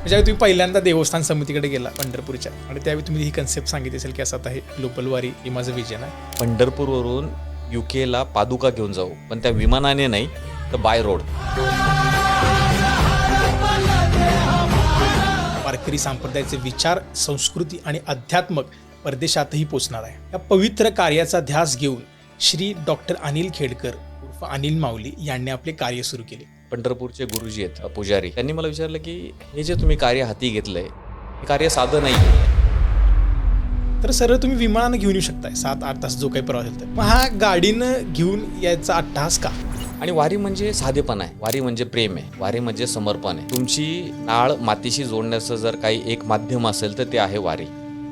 म्हणजे तुम्ही पहिल्यांदा देवस्थान समितीकडे गेला पंढरपूरच्या आणि त्यावेळी तुम्ही ही कन्सेप्ट सांगितली असेल की असं आता हे ग्लोबल वारी हे माझं विजन आहे. पंढरपूरवरून UK ला पादुका घेऊन जाऊ, पण त्या विमानाने नाही तर बाय रोड. वारकरी संप्रदायाचे विचार, संस्कृती आणि अध्यात्मक परदेशातही पोचणार आहे. या पवित्र कार्याचा ध्यास घेऊन श्री डॉक्टर अनिल खेडकर उर्फ अनिल माऊली यांनी आपले कार्य सुरू केले. पंढरपूरचे गुरुजी आहेत पुजारी, त्यांनी मला विचारलं की हे जे तुम्ही कार्य हाती घेतलंय हे कार्य साधं नाही. तर सरळ तुम्ही विमानानं घेऊन येऊ शकताय 7-8 तास जो काही प्रवास होतो. मग हा गाडीनं घेऊन यायचा अट्टहास का? आणि वारी म्हणजे साधेपण आहे, वारी म्हणजे प्रेम आहे, वारी म्हणजे समर्पण आहे. तुमची नाळ मातीशी जोडण्याचं जर काही एक माध्यम असेल तर ते आहे वारी.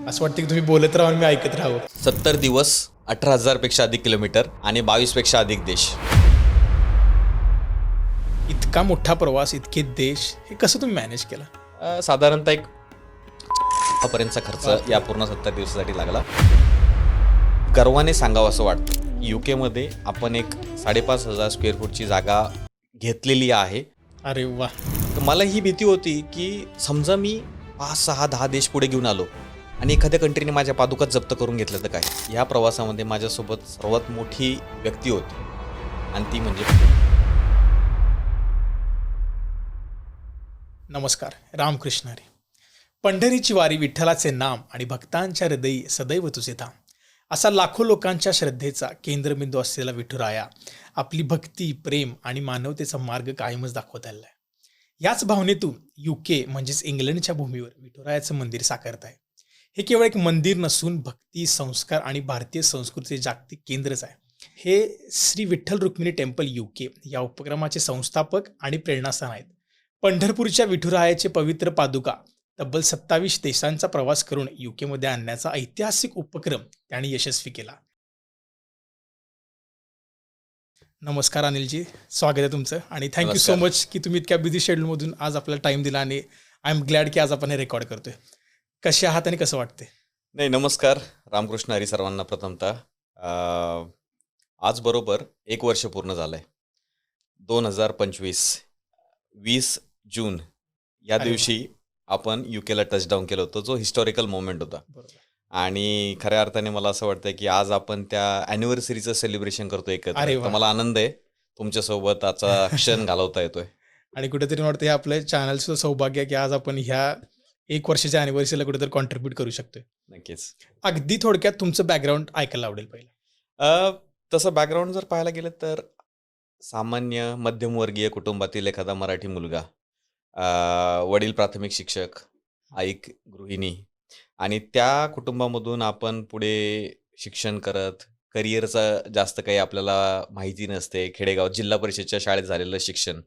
असं वाटतं की तुम्ही बोलत राहा आणि मी ऐकत राहावं. 70 दिवस, 18,000 पेक्षा अधिक किलोमीटर आणि 22 पेक्षा अधिक देश. इतका मोठा प्रवास, इतके देश, हे कसं तुम्ही मॅनेज केला? साधारणतः एक पर्यंतचा खर्च या पूर्ण 70 दिवसासाठी लागला. गर्वाने सांगावं असं वाटतं, UK मध्ये आपण एक 5,500 स्क्वेअर फूटची जागा घेतलेली आहे. अरे वा. तर मला ही भीती होती की समजा मी 5, 6, 10 देश पुढे घेऊन आलो आणि एखाद्या कंट्रीने माझ्या पादुकाच जप्त करून घेतलं तर काय. ह्या प्रवासामध्ये माझ्यासोबत सर्वात मोठी व्यक्ती होती आणि ती म्हणजे नमस्कार, रामकृष्ण हरी. पंढरीची वारी, विठ्ठलाचे नाम आणि भक्तांच्या हृदयी सदैव तुझे धाम, असा लाखो लोकांच्या श्रद्धेचा केंद्रबिंदू असलेला विठुराया आपली भक्ती, प्रेम आणि मानवतेचा मार्ग कायमच दाखवत आलेला आहे. याच भावनेतून UK म्हणजेच इंग्लंडच्या भूमीवर विठुरायाचं मंदिर साकारत आहे. हे केवळ एक मंदिर नसून भक्ती, संस्कार आणि भारतीय संस्कृतीचे जागतिक केंद्रच आहे. हे श्री विठ्ठल रुक्मिणी टेम्पल UK या उपक्रमाचे संस्थापक आणि प्रेरणास्थान आहेत. पंढरपूरच्या विठुरायाचे पवित्र पादुका तब्बल 27 देशांचा प्रवास करून UK मध्ये आणण्याचा ऐतिहासिक उपक्रम त्यांनी यशस्वी केला. नमस्कार अनिलजी, स्वागत आहे तुमचं आणि थँक्यू सो मच की तुम्ही इतक्या बिझी शेड्यूलमधून आज आपल्याला टाईम दिला आणि आय एम ग्लॅड की आज आपण हे रेकॉर्ड करतोय. कसे आहात आणि कसं वाटते? नाही, नमस्कार, रामकृष्ण हरी सर्वांना. प्रथमतः आज बरोबर 1 वर्ष पूर्ण झालं आहे. 2025 20 जून या दिवशी आपण UK ला टचडाऊन केलं होतं, जो हिस्टॉरिकल मोमेंट होता. आणि खऱ्या अर्थाने मला असं वाटतं की आज आपण त्या ॲनिव्हर्सरीचं सेलिब्रेशन करतो एकत्र. तर मला आनंद आहे तुमच्यासोबत आजचा क्षण घालवता येतोय. आणि कुठेतरी वाटतं हे आपल्या चॅनलचं सौभाग्य आहे की आज आपण ह्या 1 वर्षाच्या ॲनिव्हर्सरीला कुठेतरी कॉन्ट्रीब्यूट करू शकतोय. नक्कीच. अगदी थोडक्यात तुमचं बॅकग्राऊंड ऐकायला आवडेल पहिलं. तसं बॅकग्राऊंड जर पाहायला गेलं तर सामान्य मध्यमवर्गीय कुटुंबातील एखादा मराठी मुलगा, वडील प्राथमिक शिक्षक, आई गृहिणी, आणि त्या कुटुंबामधून आपण पुढे शिक्षण करत करिअरचं जास्त काही आपल्याला माहिती नसते. खेडेगावात जिल्हा परिषदच्या शाळेत झालेलं शिक्षण,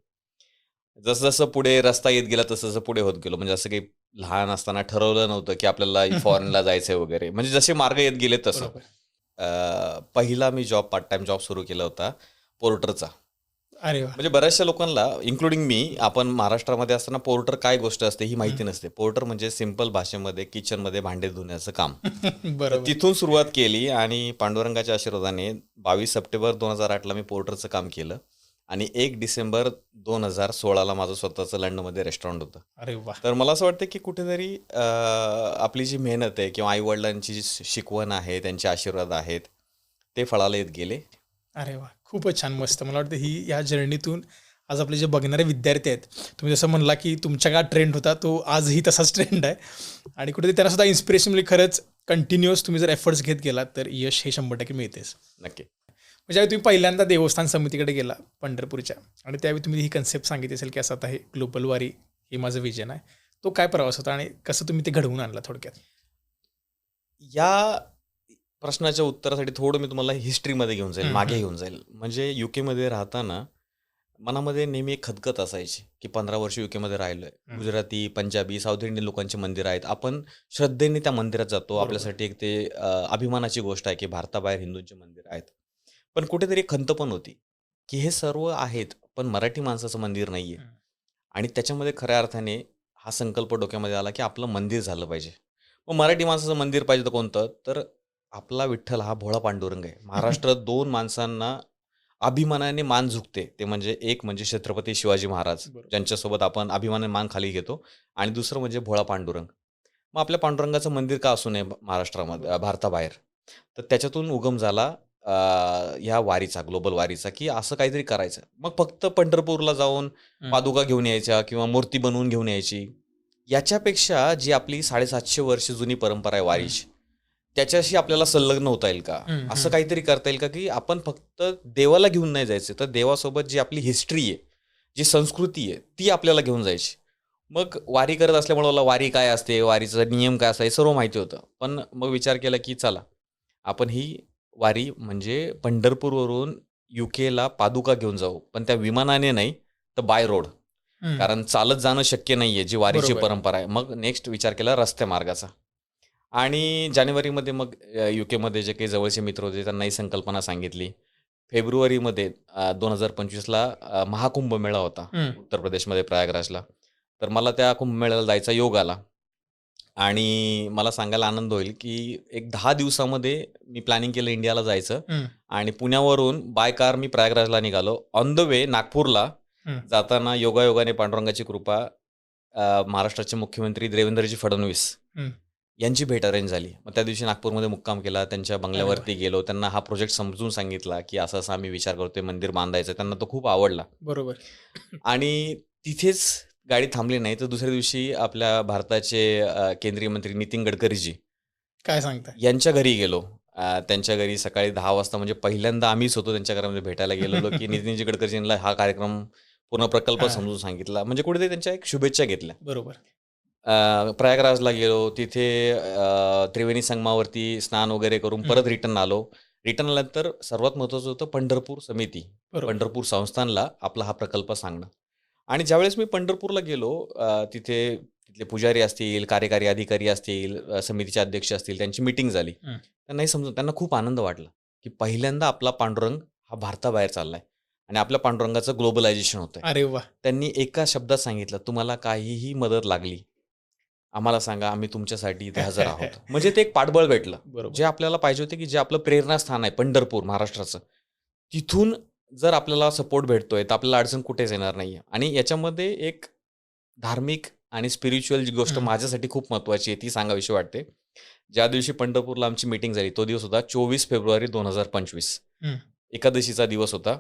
जसं जसं पुढे रस्ता येत गेला तसं जसं पुढे होत गेलो. म्हणजे असं काही लहान असताना ठरवलं नव्हतं की आपल्याला फॉरेनला जायचं आहे वगैरे. म्हणजे जसे मार्ग येत गेले तसं. पहिला मी पार्ट टाइम जॉब सुरू केला होता पोर्टरचा. अरे वा. म्हणजे बऱ्याचशा लोकांना इन्क्लुडिंग मी, आपण महाराष्ट्रामध्ये असताना पोर्टर काय गोष्ट असते ही माहिती नसते. पोर्टर म्हणजे सिंपल भाषेमध्ये किचनमध्ये भांडे धुण्याचं काम. बरोबर. तिथून सुरुवात केली आणि पांडुरंगाच्या आशीर्वादाने 22 सप्टेंबर 2008ला मी पोर्टरचं काम केलं आणि 1 डिसेंबर 2016ला माझं स्वतःचं लंडनमध्ये रेस्टॉरंट होतं. अरे वा. तर मला असं वाटतं की कुठेतरी आपली जी मेहनत आहे किंवा आईवडिलांची जी शिकवण आहे, त्यांचे आशीर्वाद आहेत, ते फळाला येत गेले. अरे वा, खूपच छान, मस्त. मला वाटतं ही या जर्नीतून आज आपले जे बघणारे विद्यार्थी आहेत, तुम्ही जसं म्हणला की तुमच्या काळात ट्रेंड होता तो आजही तसाच ट्रेंड आहे आणि कुठेतरी त्यांना सुद्धा इन्स्पिरेशन मिळेल. खरंच कंटिन्युअस तुम्ही जर एफर्ट्स घेत गेलात तर यश हे 100% मिळतेच. नक्की. म्हणजे तुम्ही पहिल्यांदा देवस्थान समितीकडे गेला पंढरपूरच्या आणि त्यावेळी तुम्ही ही कन्सेप्ट सांगितली असेल की असं आता हे ग्लोबल वारी हे माझं विजन आहे. तो काय प्रवास होता आणि कसं तुम्ही ते घडवून आणला थोडक्यात? या प्रश्नाच्या उत्तरासाठी थोडं मी तुम्हाला हिस्ट्रीमध्ये घेऊन जाईल, मागे घेऊन जाईल. म्हणजे UK मध्ये राहताना मनामध्ये नेहमी एक खदखत असायची की 15 वर्ष UK मध्ये राहिलोय. गुजराती, पंजाबी, साऊथ इंडियन लोकांची मंदिरं आहेत, आपण श्रद्धेने त्या मंदिरात जातो. आपल्यासाठी एक ते अभिमानाची गोष्ट आहे की भारताबाहेर हिंदूंची मंदिरं आहेत. पण कुठेतरी एक खंत पण होती की हे सर्व आहेत पण मराठी माणसाचं मंदिर नाहीये. आणि त्याच्यामध्ये खऱ्या अर्थाने हा संकल्प डोक्यामध्ये आला की आपलं मंदिर झालं पाहिजे. मग मराठी माणसाचं मंदिर पाहिजे तर कोणतं? तर आपला विठ्ठल हा भोळा पांडुरंग आहे. महाराष्ट्रात 2 माणसांना अभिमानाने मान झुकते. ते म्हणजे एक म्हणजे छत्रपती शिवाजी महाराज, बरोबर. ज्यांच्यासोबत आपण अभिमानाने मान खाली घेतो. आणि दुसरं म्हणजे भोळा पांडुरंग. मग आपल्या पांडुरंगाचं मंदिर का असू नये महाराष्ट्रामध्ये, बरोबर. भारताबाहेर. तर त्याच्यातून उगम झाला ह्या वारीचा, ग्लोबल वारीचा, की असं काहीतरी करायचं. मग फक्त पंढरपूरला जाऊन हं. पादुका घेऊन यायच्या किंवा मूर्ती बनवून घेऊन यायची. याच्यापेक्षा जी आपली 750 वर्ष जुनी परंपरा आहे हं. वारीची, त्याच्याशी आपल्याला संलग्न होता येईल का? हं, असं हं. काहीतरी करता येईल का, की आपण फक्त देवाला घेऊन नाही जायचं, तर देवासोबत जी आपली हिस्ट्री आहे, जी संस्कृती आहे, ती आपल्याला घेऊन जायची. मग वारी करत असल्यामुळे मला वारी काय असते, वारीचा नियम काय असतो, हे सर्व माहिती होतं. पण मग विचार केला, की चला, आपण ही वारी म्हणजे पंढरपूरवरून UKला पादुका घेऊन जाऊ. पण त्या विमानाने नाही, तर बाय रोड. हं. कारण चालत जाणं शक्य नाहीये, जी वारीची बरोबर. परंपरा आहे. मग नेक्स्ट विचार केला रस्ते मार्गाचा. आणि जानेवारीमध्ये मग UKमध्ये जे काही जवळचे मित्र होते त्यांना ही संकल्पना सांगितली. फेब्रुवारीमध्ये 2025ला महाकुंभमेळा होता हं. उत्तर प्रदेशमध्ये प्रयागराजला. तर मला त्या कुंभमेळ्याला जायचा योग आला. आणि मला सांगायला आनंद होईल, की एक 10 दिवसामध्ये मी प्लॅनिंग केलं इंडियाला जायचं. हं. आणि पुण्यावरून बाय कार मी प्रयागराजला निघालो. ऑन द वे नागपूरला हं. जाताना योगायोगाने पांडुरंगाची कृपा, महाराष्ट्राचे मुख्यमंत्री देवेंद्रजी फडणवीस हं. यांची भेट अरेंज झाली. मग त्या दिवशी नागपूरमध्ये मुक्काम केला. त्यांच्या अरे वाह! बंगल्यावरती गेलो. त्यांना हा प्रोजेक्ट समजून सांगितला, की असं-असं आम्ही विचार करतोय मंदिर बांधायचं. त्यांना तो खूप आवडला. बरोबर. आणि तिथेच गाडी थांबली नाही, तर दुसऱ्या दिवशी आपल्या भारताचे केंद्रीय मंत्री नितीन गडकरीजी काय सांगताय? यांच्या घरी गेलो. त्यांच्या घरी सकाळी 10 वाजता म्हणजे पहिल्यांदा आम्हीच होतो त्यांच्या घरामध्ये भेटायला गेलेलो, की नितीनजी गडकरीजींना हा कार्यक्रम, पूर्ण प्रकल्प हां. समजून सांगितला. म्हणजे कुठेतरी त्यांच्या एक शुभेच्छा घेतल्या. बरोबर. प्रयागराजला गेलो. तिथे त्रिवेणी संगमावरती स्नान वगैरे करून हं. परत रिटर्न आलो. रिटर्न आल्यानंतर सर्वात महत्त्वाचं होतं पंढरपूर समिती, बरोबर. पंढरपूर संस्थानला आपला हा प्रकल्प सांगणं. आणि ज्यावेळेस मी पंढरपूरला गेलो, तिथे तिथले पुजारी असतील, कार्यकारी अधिकारी असतील, समितीचे अध्यक्ष असतील, त्यांची मीटिंग झाली. हं. त्यांनाही समजून त्यांना खूप आनंद वाटला, की पहिल्यांदा आपला पांडुरंग हा भारताबाहेर चाललाय आणि आपल्या पांडुरंगाचं ग्लोबलायझेशन होतंय. अरे वाह! त्यांनी एका शब्दात सांगितलं, "तुम्हाला काहीही मदत लागली, आम्हाला सांगा, आम्ही तुमच्यासाठी इथे हजर आहोत." म्हणजे ते एक पाठबळ भेटलं. बरोबर. जे आपल्याला पाहिजे होते, की जे आपलं प्रेरणास्थान आहे पंढरपूर महाराष्ट्राचं, तिथून जर आपल्याला सपोर्ट भेटतोय, तर आपल्याला अडचण कुठेच येणार नाहीये. आणि याच्यामध्ये एक धार्मिक आणि स्पिरिच्युअल जी गोष्ट हं. माझ्यासाठी खूप महत्त्वाची आहे, ती सांगावीशी वाटते. ज्या दिवशी पंढरपूरला आमची मीटिंग झाली, तो दिवस होता 24 फेब्रुवारी 2025. हं. एकादशीचा दिवस होता.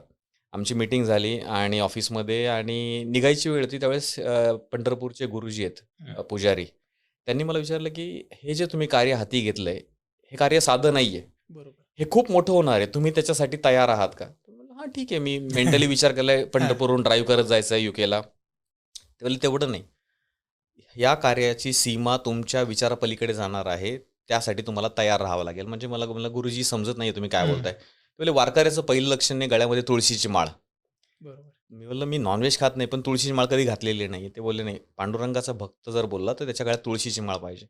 आमची मीटिंग झाली आणि ऑफिसमध्ये आणि निघायची वेळ होती त्यावेळेस पंढरपूरचे गुरुजी आहेत, हं. पुजारी. त्यांनी मला विचारलं, की "हे जे तुम्ही कार्य हाती घेतलंय, हे कार्य साधं नाहीये. बरोबर. हे खूप मोठं होणार आहे. तुम्ही त्याच्यासाठी तयार आहात का?" तर म्हणलं, "हां, ठीक आहे. मी मेंटली विचार केलाय हां. पंढरपूरहून ड्राईव्ह करत जायचं आहे UKला." ते म्हणले, "तेवढं नाही. या कार्याची सीमा तुमच्या विचारापलीकडे जाणार आहे. त्यासाठी तुम्हाला तयार राहावं लागेल." म्हणजे मला म्हणलं, "गुरुजी समजत नाहीये तुम्ही काय हं. बोलताय." ते बोलले, "वारकऱ्याचं पहिलं लक्षण आहे गळ्यामध्ये तुळशीची माळ." बरोबर. मी बोललो, "मी नॉनव्हेज खात नाही, पण तुळशीची माळ कधी घातलेली नाही." ते बोलले, "नाही, पांडुरंगाचा भक्त जर बोलला, तर त्याच्या गळ्यात तुळशीची माळ पाहिजे."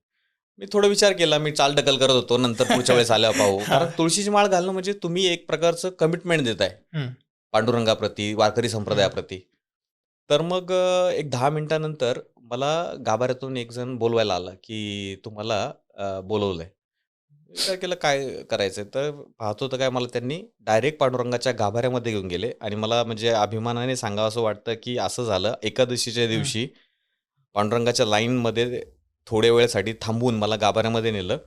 मी थोडा विचार केला. मी चालढकल करत होतो. नंतर पुढच्या वेळेस आल्यावर पाहू. कारण हां. तुळशीची माळ घालणं म्हणजे तुम्ही एक प्रकारचं कमिटमेंट देताय हं. पांडुरंगाप्रती, वारकरी हं. संप्रदायाप्रती. तर मग एक 10 मिनिटानंतर मला गाभाऱ्यातून एक जण बोलवायला आला, की "तुम्हाला बोलवलंय." विचार केला काय करायचंय? तर पाहतो तर काय मला त्यांनी डायरेक्ट पांडुरंगाच्या गाभाऱ्यामध्ये घेऊन गेले आणि मला म्हणजे अभिमानाने सांगावसं वाटतं, की असं झालं एकादशीच्या हं. दिवशी पांडुरंगाच्या लाईनमध्ये थोड्या वेळासाठी थांबवून मला गाभाऱ्यामध्ये नेलं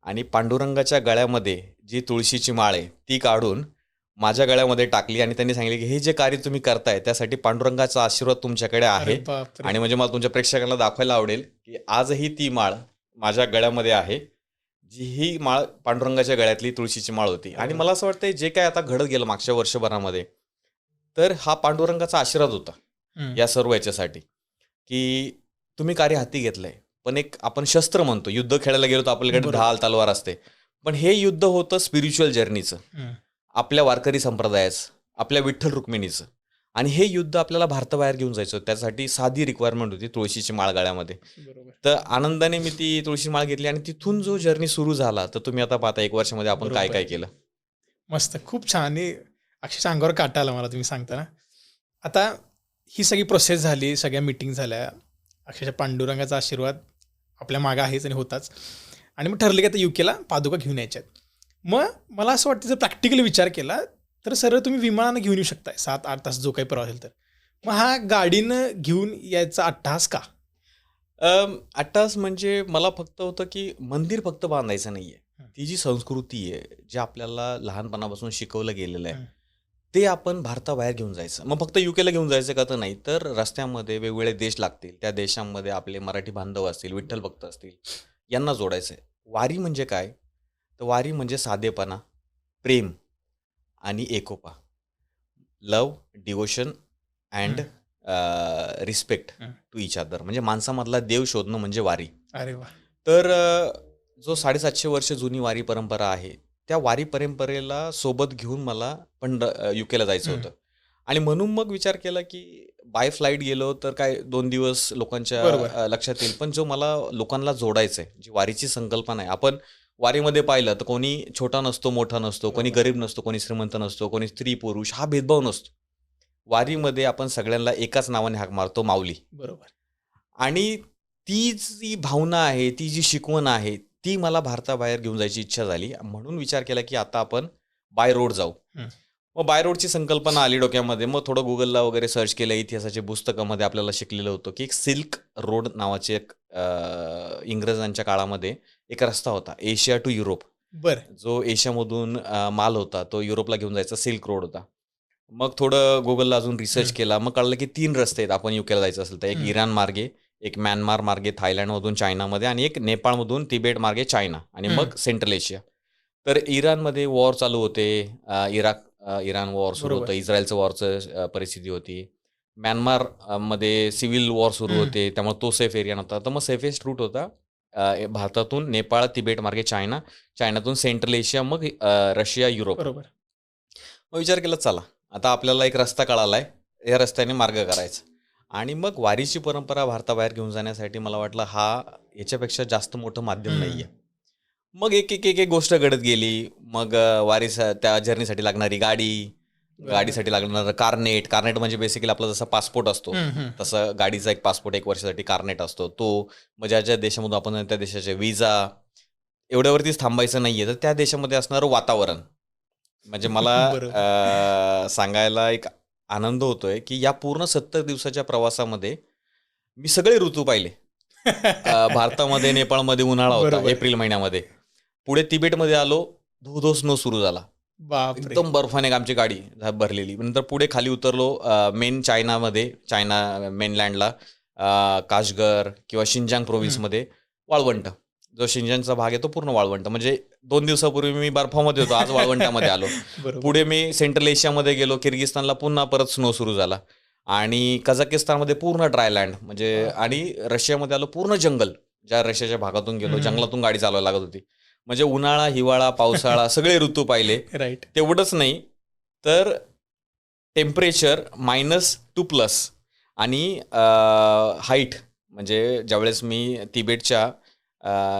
आणि पांडुरंगाच्या गळ्यामध्ये जी तुळशीची माळ आहे, ती काढून माझ्या गळ्यामध्ये टाकली आणि त्यांनी सांगितले, की "हे जे कार्य तुम्ही करताय, त्यासाठी पांडुरंगाचा आशीर्वाद तुमच्याकडे अरे आहे." बापरे! आणि म्हणजे मला तुमच्या प्रेक्षकांना दाखवायला आवडेल, की आजही ती माळ माझ्या गळ्यामध्ये आहे. जी ही माळ पांडुरंगाच्या गळ्यातली तुळशीची माळ होती. अरे आणि वाह! मला असं वाटतंय जे काही आता घडत गेलं मागच्या वर्षभरामध्ये, तर हा पांडुरंगाचा आशीर्वाद होता हं. या सर्व याच्यासाठी, की तुम्ही कार्य हाती घेतलंय. पण एक आपण शस्त्र म्हणतो, युद्ध खेळायला गेलो तर आपल्याकडे बरोबर. ढाल, तलवार असते. पण हे युद्ध होतं स्पिरिच्युअल जर्नीचं. हं. आपल्या वारकरी संप्रदायाचं, आपल्या विठ्ठल रुक्मिणीचं. आणि हे युद्ध आपल्याला भारताबाहेर घेऊन जायचं होतं. त्यासाठी साधी रिक्वायरमेंट होती तुळशीची माळ गळ्यामध्ये. बरोबर. तर आनंदाने मी ती तुळशी माळ घेतली आणि तिथून जो जर्नी सुरू झाला, तर तुम्ही आता पाहता 1 वर्षामध्ये आपण बरोबर. काय-काय केलं. मस्त. खूप छान आणि अक्षरशः अंगावर काटा आला मला तुम्ही सांगताना. आता ही सगळी प्रोसेस झाली, सगळ्या मीटिंग झाल्या. अक्षरशः पांडुरंगाचा आशीर्वाद आपल्या मागे आहेच आणि होताच. आणि मग ठरलं की आता UKला पादुका घेऊन यायच्या आहेत. मग मला असं वाटतं जर प्रॅक्टिकली विचार केला, तर सरळ तुम्ही विमानानं घेऊन येऊ शकताय 7-8 तास जो काही प्रवास असेल तर. मग हा गाडीनं घेऊन यायचा अट्टहास का? अट्टास म्हणजे मला फक्त होतं की मंदिर फक्त बांधायचं नाहीये. हं. ती जी संस्कृती आहे, जे आपल्याला लहानपणापासून शिकवलं गेलेलं आहे, हं. ते आपण भारताबाहेर घेऊन जायचं. मग फक्त यूकेला घेऊन जायचं का तर नाही, तर रस्त्यामध्ये वेगवेगळे देश लागतील. त्या देशांमध्ये आपले मराठी बांधव असतील, विठ्ठल भक्त असतील, यांना जोडायचं आहे. वारी म्हणजे काय? तर वारी म्हणजे साधेपणा, प्रेम आणि एकोपा. लव्ह, डिव्होशन अँड हं. रिस्पेक्ट हं. To each other. म्हणजे माणसामधला देव शोधणं म्हणजे वारी. अरे वा. तर जो 750 वर्ष जुनी वारी परंपरा आहे, त्या वारी परंपरेला सोबत घेऊन मला पण यूकेला जायचं हं. होतं. आणि म्हणून मग विचार केला की बाय फ्लाईट गेलो तर काय 2 दिवस लोकांच्या बरोबर. लक्षात येईल. पण जो मला लोकांना जोडायचं आहे, जी वारीची संकल्पना आहे. आपण वारीमध्ये पाहिलं तर कोणी छोटा नसतो, मोठा नसतो, कोणी बरोबर. गरीब नसतो, कोणी श्रीमंत नसतो, कोणी स्त्री पुरुष हा भेदभाव नसतो. वारीमध्ये आपण सगळ्यांना एकाच नावाने हाक मारतो, माऊली. बरोबर. आणि ती जी भावना आहे, ती जी शिकवण आहे, ती मला भारताबाहेर घेऊन जायची इच्छा झाली. म्हणून विचार केला की आता आपण बाय रोड जाऊ. हं. मग बाय रोडची संकल्पना आली डोक्यामध्ये. मग थोडं गुगलला वगैरे सर्च केलं. इतिहासाच्या पुस्तकामध्ये आपल्याला शिकलेलं होतं की एक सिल्क रोड नावाचे एक इंग्रजांच्या काळामध्ये एक रस्ता होता, एशिया टू युरोप. बरं. जो एशियामधून माल होता, तो युरोपला घेऊन जायचा सिल्क रोड होता. मग थोडं गुगलला अजून रिसर्च हं. केला. मग कळलं की 3 रस्ते आहेत आपण यूकेला जायचं असेल तर. एक हं. इराण मार्गे, एक म्यानमार मार्गे थायलंडमधून चायनामध्ये आणि एक नेपाळमधून तिबेट मार्गे चायना आणि हं. मग सेंट्रल एशिया. तर इराणमध्ये वॉर चालू होते. इराण वॉर सुरू बरोबर. होतं. इस्रायलचं वॉरचं परिस्थिती होती. म्यानमार मध्ये सिव्हिल वॉर सुरू हं. होते. त्यामुळे तो सेफ एरिया नव्हता. तर मग सेफेस्ट रूट होता भारतातून नेपाळ, तिबेट मार्गे चायना, चायनातून सेंट्रल एशिया, मग रशिया, युरोप. बरोबर. मग विचार केला चला आता आपल्याला एक रस्ता कळालाय, या रस्त्याने मार्ग करायचा. आणि मग वारीची परंपरा भारताबाहेर घेऊन जाण्यासाठी मला वाटलं हा याच्यापेक्षा जास्त मोठं माध्यम हं. नाहीये. मग एक एक एक एक गोष्ट घडत गेली. मग त्या जर्नीसाठी लागणारी गाडी, बरोबर. गाडीसाठी लागणारं कार्नेट. कार्नेट म्हणजे बेसिकली आपला जसा पासपोर्ट असतो, हं. हं. तसं गाडीचा एक पासपोर्ट 1 वर्षासाठी कार्नेट असतो तो. मग ज्या देशामधून आपण त्या देशाचे विजा. एवढ्यावरतीच थांबायचं नाहीये, तर त्या देशामध्ये असणारं वातावरण. म्हणजे मला बरोबर. सांगायला एक आनंद होतोय की या पूर्ण 70 दिवसाच्या प्रवासामध्ये मी सगळे ऋतू पाहिले. भारतामध्ये, नेपाळमध्ये उन्हाळा होता बरोबर. एप्रिल महिन्यामध्ये. पुढे तिबेटमध्ये आलो, धो स्नो सुरू झाला. बापरे! एकदम बर्फाने आमची गाडी भरलेली. नंतर पुढे खाली उतरलो मेन चायनामध्ये, चायना मेनलँडला काशगर किंवा शिंजांग प्रोव्हिन्समध्ये वाळवंट. जो शिंजांगचा भाग आहे तो पूर्ण वाळवंट. म्हणजे 2 दिवसापूर्वी मी बर्फामध्ये होतो, आज वाळवंटामध्ये आलो. बरोबर. पुढे मी सेंट्रल एशियामध्ये गेलो, किर्गिस्तानला पुन्हा परत स्नो सुरू झाला. आणि कझाकिस्तानमध्ये पूर्ण ड्रायलँड म्हणजे. आणि रशियामध्ये आलो पूर्ण जंगल. ज्या रशियाच्या भागातून गेलो, हं. जंगलातून गाडी चालवायला लागत होती. म्हणजे उन्हाळा, हिवाळा, पावसाळा सगळे ऋतू पाहिले. राईट. तेवढंच नाही तर टेम्परेचर -2+ आणि हाईट म्हणजे ज्यावेळेस मी तिबेटच्या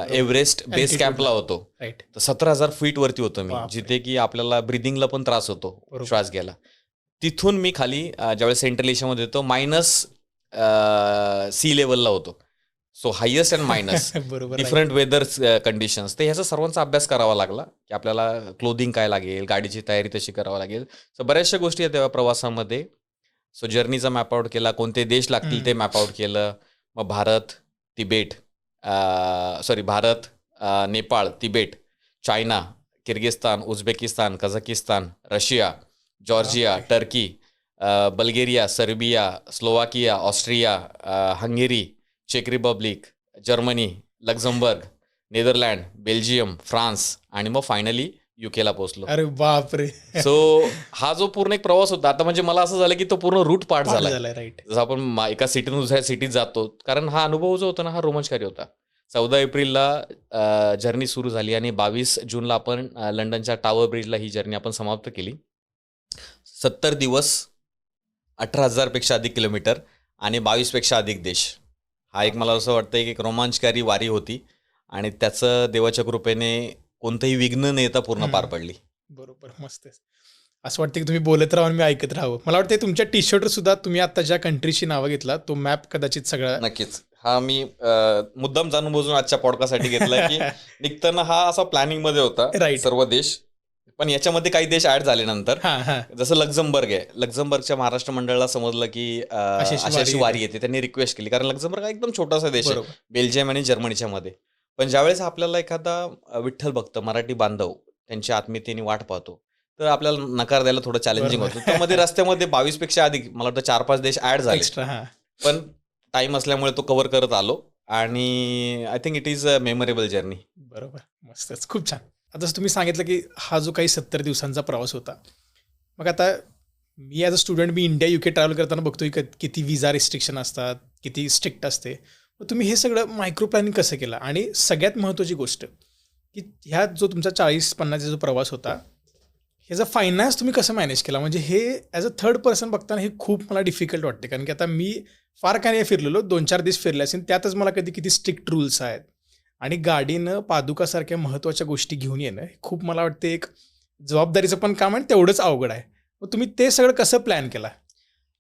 एव्हरेस्ट बेस Altitude कॅम्पला ला. होतो, राईट. तर 17,000 फीट वरती होतो मी, बापरे. जिथे की आपल्याला ब्रिदिंगला पण त्रास होतो, बरोबर. श्वास घ्यायला. तिथून मी खाली ज्यावेळेस सेंट्रल एशियामध्ये होतो सी लेवलला होतो. सो हायेस्ट अँड मायनस बरोबर. Different weather conditions. तर ह्याचा सर्वांचा अभ्यास करावा लागला की आपल्याला क्लोदिंग काय लागेल, गाडीची तयारी तशी करावी लागेल. सो बऱ्याचशा गोष्टी आहेत तेव्हा प्रवासामध्ये. सो जर्नीचा मॅप आउट केला, कोणते देश लागतील ते मॅप आउट केलं. मग Bharat, Nepal, Tibet, China, Kyrgyzstan, Uzbekistan, Kazakhstan, Russia, Georgia, Turkey, Bulgaria, Serbia, Slovakia, Austria, Hungary, चेक Republic, Germany, Luxembourg, Netherland, Belgium, France आणि मग फायनली यूकेला पोहोचलो. अरे बापरे. सो हा जो पूर्ण एक प्रवास होता, आता म्हणजे मला असं झालं की तो पूर्ण रूट पाठ झाला. राईट. जसं आपण एका सिटीतून दुसऱ्या सिटीत जातो, कारण हा अनुभव जो होता ना हा रोमांचकारी होता. 14 एप्रिलला जर्नी सुरू झाली आणि 22 जूनला आपण लंडनच्या टावर ब्रिजला ही जर्नी आपण समाप्त केली. 70 दिवस, 18,000 पेक्षा अधिक किलोमीटर आणि 22 पेक्षा अधिक देश. हा एक मला असं वाटतं की एक रोमांचकारी वारी होती आणि त्याचं देवाच्या कृपेने कोणतंही विघ्न न येता पूर्ण पार पडली. बरोबर. मस्त. असं वाटतं की तुम्ही बोलत राहा आणि मी ऐकत राहावं. मला वाटतं तुमच्या टी शर्टवर सुद्धा तुम्ही आता ज्या कंट्रीची नावं घेतला तो मॅप कदाचित सगळा. नक्कीच. हा मी मुद्दाम जाणून बुजून आजच्या पॉडकास्टसाठी घेतला की निघताना हा असा प्लॅनिंग मध्ये होता. Right. सर्व देश पण याच्यामध्ये काही देश ऍड झाले नंतर, हां हां जसं लक्झमबर्ग आहे. लक्झमबर्गच्या महाराष्ट्र मंडळाला समजलं की अशी अशी अशी वारी येते. त्यांनी रिक्वेस्ट केली, कारण लक्झमबर्ग हा एकदम छोटासा देश आहे बरोबर. बेल्जियम आणि जर्मनीच्या मध्ये. पण ज्यावेळेस आपल्याला एखादा विठ्ठल भक्त मराठी बांधव त्यांच्या आत्मीयतेने वाट पाहतो, तर आपल्याला नकार द्यायला थोडं चॅलेंजिंग बरोबर. होतं. त्यामध्ये रस्त्यामध्ये 22 पेक्षा अधिक, मला वाटतं 4-5 देश ऍड झाले. एक्स्ट्रा हां पण टाइम असल्यामुळे तो कव्हर करत आलो आणि I think it is a memorable journey. बरोबर. मस्तच. खूप छान. आता जसं तुम्ही सांगितलं की हा जो काही 70 दिवसांचा प्रवास होता. मग आता मी ॲज अ स्टुडंट मी इंडिया UK ट्रॅव्हल करताना बघतोय की किती व्हिसा रिस्ट्रिक्शन असतात, किती स्ट्रिक्ट असते. मग तुम्ही हे सगळं मायक्रो प्लॅनिंग कसं केलं? आणि सगळ्यात महत्त्वाची गोष्ट की ह्या जो तुमचा 40-50 जो प्रवास होता, ह्याचा फायनान्स तुम्ही कसं मॅनेज केला? म्हणजे हे ॲज अ थर्ड पर्सन बघताना हे खूप मला डिफिकल्ट वाटते. कारण की आता मी फार काही नाही फिरलेलो, 2-4 दिवस फिरले असेल. त्यातच मला कधी किती स्ट्रिक्ट रूल्स आहेत. आणि गाडीनं पादुकासारख्या महत्त्वाच्या गोष्टी घेऊन येणं हे खूप मला वाटते एक जबाबदारीचं पण काम आहे आणि तेवढंच अवघड आहे. मग तुम्ही ते सगळं कसं प्लॅन केला?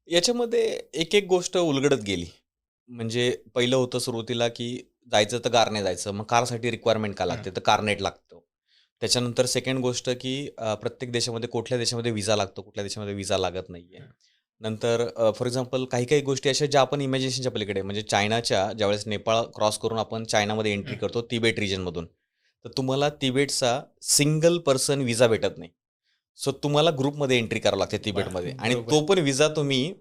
याच्यामध्ये एक एक गोष्ट उलगडत गेली. म्हणजे पहिलं होतं सुरुवातीला की जायचं तर कारने जायचं. मग कारसाठी रिक्वायरमेंट का लागते? तर कारनेट लागतो. त्याच्यानंतर सेकंड गोष्ट की प्रत्येक देशामध्ये, कुठल्या देशामध्ये व्हिसा लागतो, कुठल्या देशामध्ये व्हिसा लागत नाहीये. नंतर फॉर एक्झाम्पल काही गोष्टी अशा ज्या आपण इमॅजिनेशनच्या पलीकडे, म्हणजे चायनाच्या ज्यावेळेस नेपाळ क्रॉस करून आपण चायनामध्ये एंट्री करतो तिबेट रिजनमधून, तर तुम्हाला तिबेटचा सिंगल पर्सन व्हिसा भेटत नाही. सो तुम्हाला ग्रुपमध्ये एंट्री करावं लागते तिबेटमध्ये, आणि बरोबर. तो पण व्हिसा तुम्ही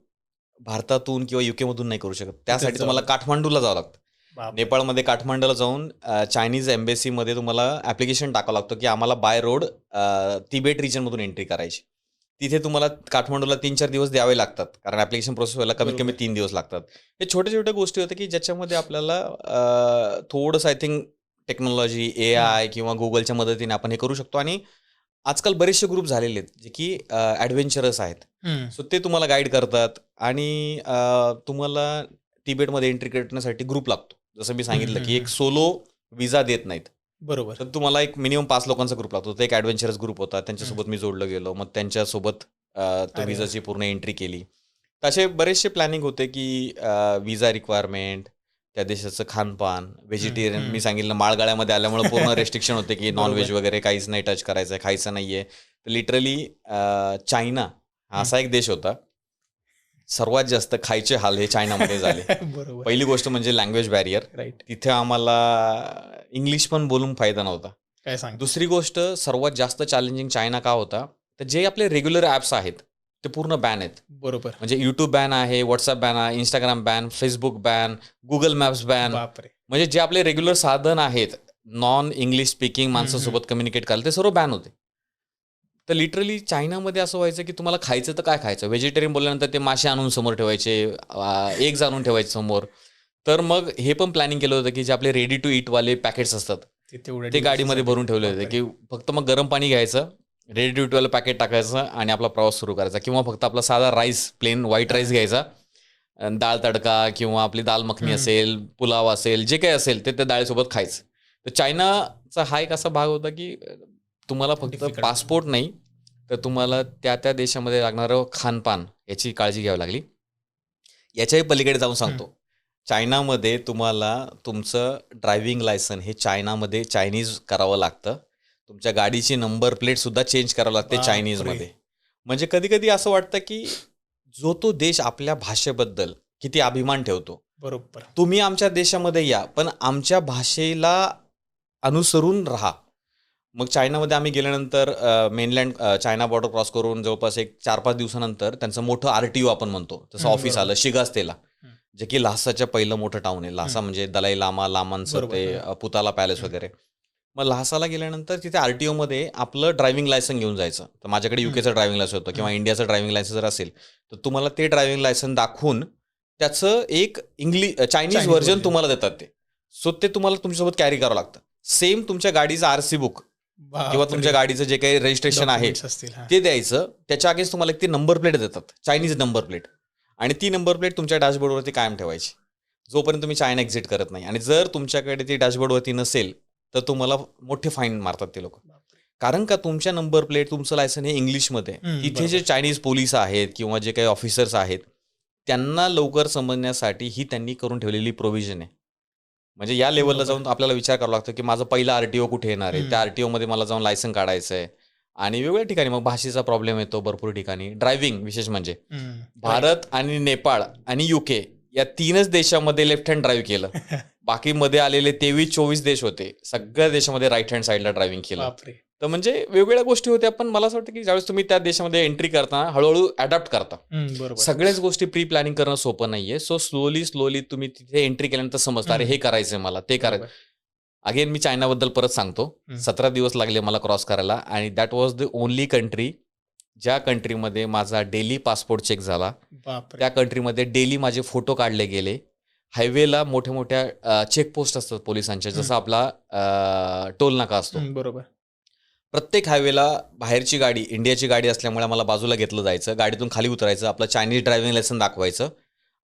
भारतातून किंवा UK मधून नाही करू शकत. त्यासाठी जावं तुम्हाला लागतं. काठमांडूला जावं लागतं. बापरे! नेपाळमध्ये काठमांडूला जाऊन चायनीज एम्बेसीमध्ये तुम्हाला ॲप्लिकेशन टाकावं लागतं की आम्हाला बाय रोड तिबेट रिजनमधून एंट्री करायची. तिथे तुम्हाला काठमांडूला 3-4 दिवस द्यावे लागतात, कारण ॲप्लिकेशन प्रोसेस व्हायला कमीत कमी बरोबर. 3 दिवस लागतात. हे छोट्या गोष्टी होत्या की ज्याच्यामध्ये आपल्याला थोडंसं आय थिंक टेक्नॉलॉजी, AI किंवा गुगलच्या मदतीने आपण हे करू शकतो. आणि आजकाल बरेचसे ग्रुप झालेले आहेत जे की ॲडव्हेंचरस आहेत. हं. सो ते तुम्हाला गाईड करतात. आणि तुम्हाला तिबेटमध्ये एंट्री करण्यासाठी ग्रुप लागतो. जसं मी सांगितलं की एक सोलो व्हिसा देत नाहीत. बरोबर. तर तुम्हाला एक मिनिमम 5 लोकांचा ग्रुप लागतो. तो एक ॲडव्हेंचरस ग्रुप होता. त्यांच्यासोबत मी जोडलं गेलो. मग त्यांच्यासोबत तो अरे वाह! व्हिसाची पूर्ण एंट्री केली. तर असे बरेचसे प्लॅनिंग होते की व्हिसा रिक्वायरमेंट, त्या देशाचं खानपान, व्हेजिटेरियन. मी सांगितलं माळगाळ्यामध्ये आल्यामुळे पूर्ण रेस्ट्रिक्शन होते की नॉनव्हेज बरोबर. वगैरे काहीच नाही टच करायचं, खायचं नाहीये. तर लिटरली चायना हा असा एक देश होता, सर्वात जास्त खायचे हाल हे चायनामध्ये झाले. बरोबर. पहिली गोष्ट म्हणजे लँग्वेज बॅरियर. राईट. तिथे आम्हाला इंग्लिश पण बोलून फायदा नव्हता. काय सांगता? दुसरी गोष्ट, सर्वात जास्त चॅलेंजिंग चायना का होता, तर जे आपले रेग्युलर ॲप्स आहेत ते पूर्ण बॅन आहेत. बरोबर. म्हणजे यूट्यूब बॅन आहे, व्हॉट्सअप बॅन आहे, Instagram ban, Facebook ban, Google maps ban. बापरे! म्हणजे जे आपले रेग्युलर साधन आहेत नॉन इंग्लिश स्पीकिंग माणसासोबत कम्युनिकेट करायला, ते सर्व बॅन होते. तर लिटरली चायनामध्ये असं व्हायचं की तुम्हाला खायचं तर काय खायचं? व्हेजिटेरियन बोलल्यानंतर ते मासे आणून समोर ठेवायचे, एग्ज आणून ठेवायचे समोर. तर मग हे पण प्लॅनिंग केलं होतं की जे आपले रेडी टू ईट वाले पॅकेट्स असतात तेवढ्या ते गाडीमध्ये दिवसासाठी. भरून ठेवले होते बापरे! की फक्त मग गरम पाणी घ्यायचं, रेडी टू ईटवालं पॅकेट टाकायचं आणि आपला प्रवास सुरू करायचा. किंवा फक्त आपला साधा राईस, प्लेन व्हाईट राईस घ्यायचा, डाळ तडका किंवा आपली दाल मखनी असेल, पुलाव असेल, जे काही असेल ते त्या डाळीसोबत खायचं. तर चायनाचा हा एक असा भाग होता की तुम्हाला फक्त Difficult. पासपोर्ट नाही, तर तुम्हाला त्या देशामध्ये लागणारं खानपान याची काळजी घ्यावी लागली. याच्याही पलीकडे जाऊन सांगतो, चायनामध्ये तुम्हाला तुमचं ड्रायव्हिंग लायसन हे चायनामध्ये चायनीज करावं लागतं. तुमच्या गाडीची नंबर प्लेटसुद्धा चेंज करावं लागते बापरे! चायनीजमध्ये. म्हणजे कधी असं वाटतं की जो तो देश आपल्या भाषेबद्दल किती अभिमान ठेवतो. बरोबर. तुम्ही आमच्या देशामध्ये या, पण आमच्या भाषेला अनुसरून राहा. मग चायनामध्ये आम्ही गेल्यानंतर मेनलँड चायना बॉर्डर क्रॉस करून जवळपास एक 4-5 दिवसानंतर त्यांचं मोठं RTO आपण म्हणतो तसं ऑफिस बरोबर. आलं शिगास्तेला, जे की ल्हासाच्या पहिलं मोठं टाऊन आहे. ल्हासा म्हणजे दलाई लामांचं बरोबर. ते पुताला पॅलेस वगैरे. मग ल्हासाला गेल्यानंतर तिथे RTO मध्ये आपलं ड्रायव्हिंग लायसन घेऊन जायचं. तर माझ्याकडे UKचं ड्रायव्हिंग लायसन होतं किंवा इंडियाचं ड्रायव्हिंग लायसन जर असेल, तर तुम्हाला ते ड्रायव्हिंग लायसन दाखवून त्याचं एक चायनीज व्हर्जन तुम्हाला देतात ते. सो ते तुम्हाला तुमच्यासोबत कॅरी करावं लागतं. सेम तुमच्या गाडीचं RC बुक किंवा तुमच्या गाडीचं जे काही रजिस्ट्रेशन आहे Documents असतील. हां. ते द्यायचं. त्याच्या अगेन्स्ट तुम्हाला एक ती नंबर प्लेट देतात, चायनीज नंबर प्लेट. आणि ती नंबर प्लेट तुमच्या डॅशबोर्डवरती कायम ठेवायची जोपर्यंत तुम्ही चायना एक्झिट करत नाही. आणि जर तुमच्याकडे ती डॅशबोर्डवरती नसेल तर तुम्हाला मोठे फाईन मारतात ते लोक. कारण का तुमच्या नंबर प्लेट, तुमचं लायसन हे इंग्लिशमध्ये आहे. तिथे जे चायनीज पोलीस आहेत किंवा जे काही ऑफिसर्स आहेत त्यांना लवकर समजण्यासाठी ही त्यांनी करून ठेवलेली प्रोव्हिजन आहे. म्हणजे या लेवलला जाऊन आपल्याला विचार करावा लागतो की माझं पहिलं RTO कुठे येणार आहे, त्या RTO मध्ये मला जाऊन लायसन काढायचं आहे. आणि वेगवेगळ्या ठिकाणी मग भाषेचा प्रॉब्लेम येतो भरपूर ठिकाणी. ड्रायव्हिंग विशेष म्हणजे राईट. भारत आणि नेपाळ आणि UK या 3च देशामध्ये लेफ्ट हँड ड्राईव्ह केलं. बाकी मध्ये आलेले 23-24 देश होते, सगळ्या देशामध्ये राईट हँड साईडला ड्रायव्हिंग केलं. बापरे. तर म्हणजे वेगवेगळ्या गोष्टी होत्या. पण मला असं वाटतं की ज्यावेळेस तुम्ही त्या देशामध्ये एंट्री करता हळूहळू अडॅप्ट करता. बरोबर. सगळ्याच गोष्टी प्री प्लॅनिंग करणं सोपं नाहीये. सो स्लोली तुम्ही तिथे एंट्री केल्यानंतर समजतं अरे हे करायचंय मला, ते करायचं. बरोबर. अगेन मी चायनाबद्दल परत सांगतो. 17 दिवस लागले मला क्रॉस करायला आणि that was the only country ज्या कंट्रीमध्ये माझा डेली पासपोर्ट चेक झाला. बापरे. त्या कंट्रीमध्ये डेली माझे फोटो काढले गेले. हायवेला मोठ्या मोठ्या चेकपोस्ट असतात पोलिसांच्या, जसं आपला टोल नाका असतो. बरोबर. प्रत्येक हायवेला बाहेरची गाडी, इंडियाची गाडी असल्यामुळे मला बाजूला घेतलं जायचं, गाडीतून खाली उतरायचं, आपलं चायनीज ड्रायव्हिंग लायसन दाखवायचं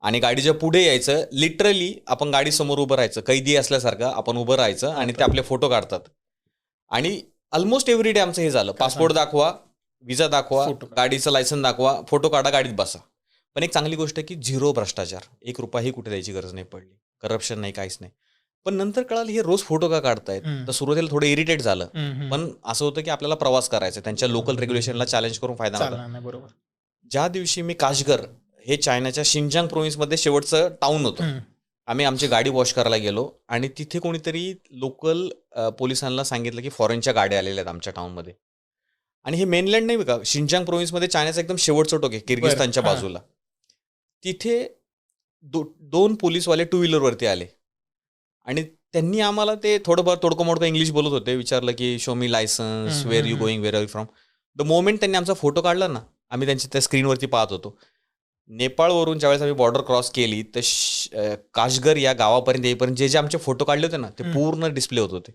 आणि गाडीच्या पुढे यायचं. लिटरली आपण गाडीसमोर उभं राहायचं, कैदी असल्यासारखं आपण उभं राहायचं आणि ते आपले फोटो काढतात. आणि ऑलमोस्ट एव्हरी डे आमचं हे झालं. पासपोर्ट दाखवा, विजा दाखवा, फोटो काढा. गाडीचं लायसन दाखवा, फोटो काढा, गाडीत बसा. पण एक चांगली गोष्ट आहे की 0 भ्रष्टाचार, 1 रुपयाही कुठे द्यायची गरज नाही पडली, करप्शन नाही, काहीच नाही. पण नंतर कळालं हे रोज फोटो का काढतायत. तर सुरुवातीला थोडं इरिटेट झालं. पण असं होतं की आपल्याला प्रवास करायचा, त्यांच्या लोकल रेग्युलेशनला चॅलेंज करून फायदा नव्हता. चालणार नाही. बरोबर. ज्या दिवशी मी काशगर हे चायनाच्या शिंजांग प्रोव्हिन्समध्ये शेवटचं टाऊन होतं, आम्ही आमची गाडी वॉश करायला गेलो आणि तिथे कोणीतरी लोकल पोलिसांना सांगितलं की फॉरेनच्या गाड्या आलेल्या आहेत आमच्या टाऊनमध्ये. आणि हे मेनलँड नाही का, शिंजांग प्रोव्हिन्समध्ये चायनाचं एकदम शेवटचं टोक आहे, किर्गिस्तानच्या बाजूला. तिथे 2 पोलीसवाले 2 व्हीलरवरती आले आणि त्यांनी आम्हाला ते थोडंफार तोडकं मोडकं इंग्लिश बोलत होते. विचारलं की show me licence, where you going, where are you from. The moment त्यांनी आमचा फोटो काढला ना, आम्ही त्यांच्या त्या स्क्रीनवरती पाहत होतो. नेपाळवरून ज्यावेळेस आम्ही बॉर्डर क्रॉस केली तर काशगर या गावापर्यंत येईपर्यंत जे आमचे फोटो काढले होते ना, ते पूर्ण डिस्प्ले होत होते.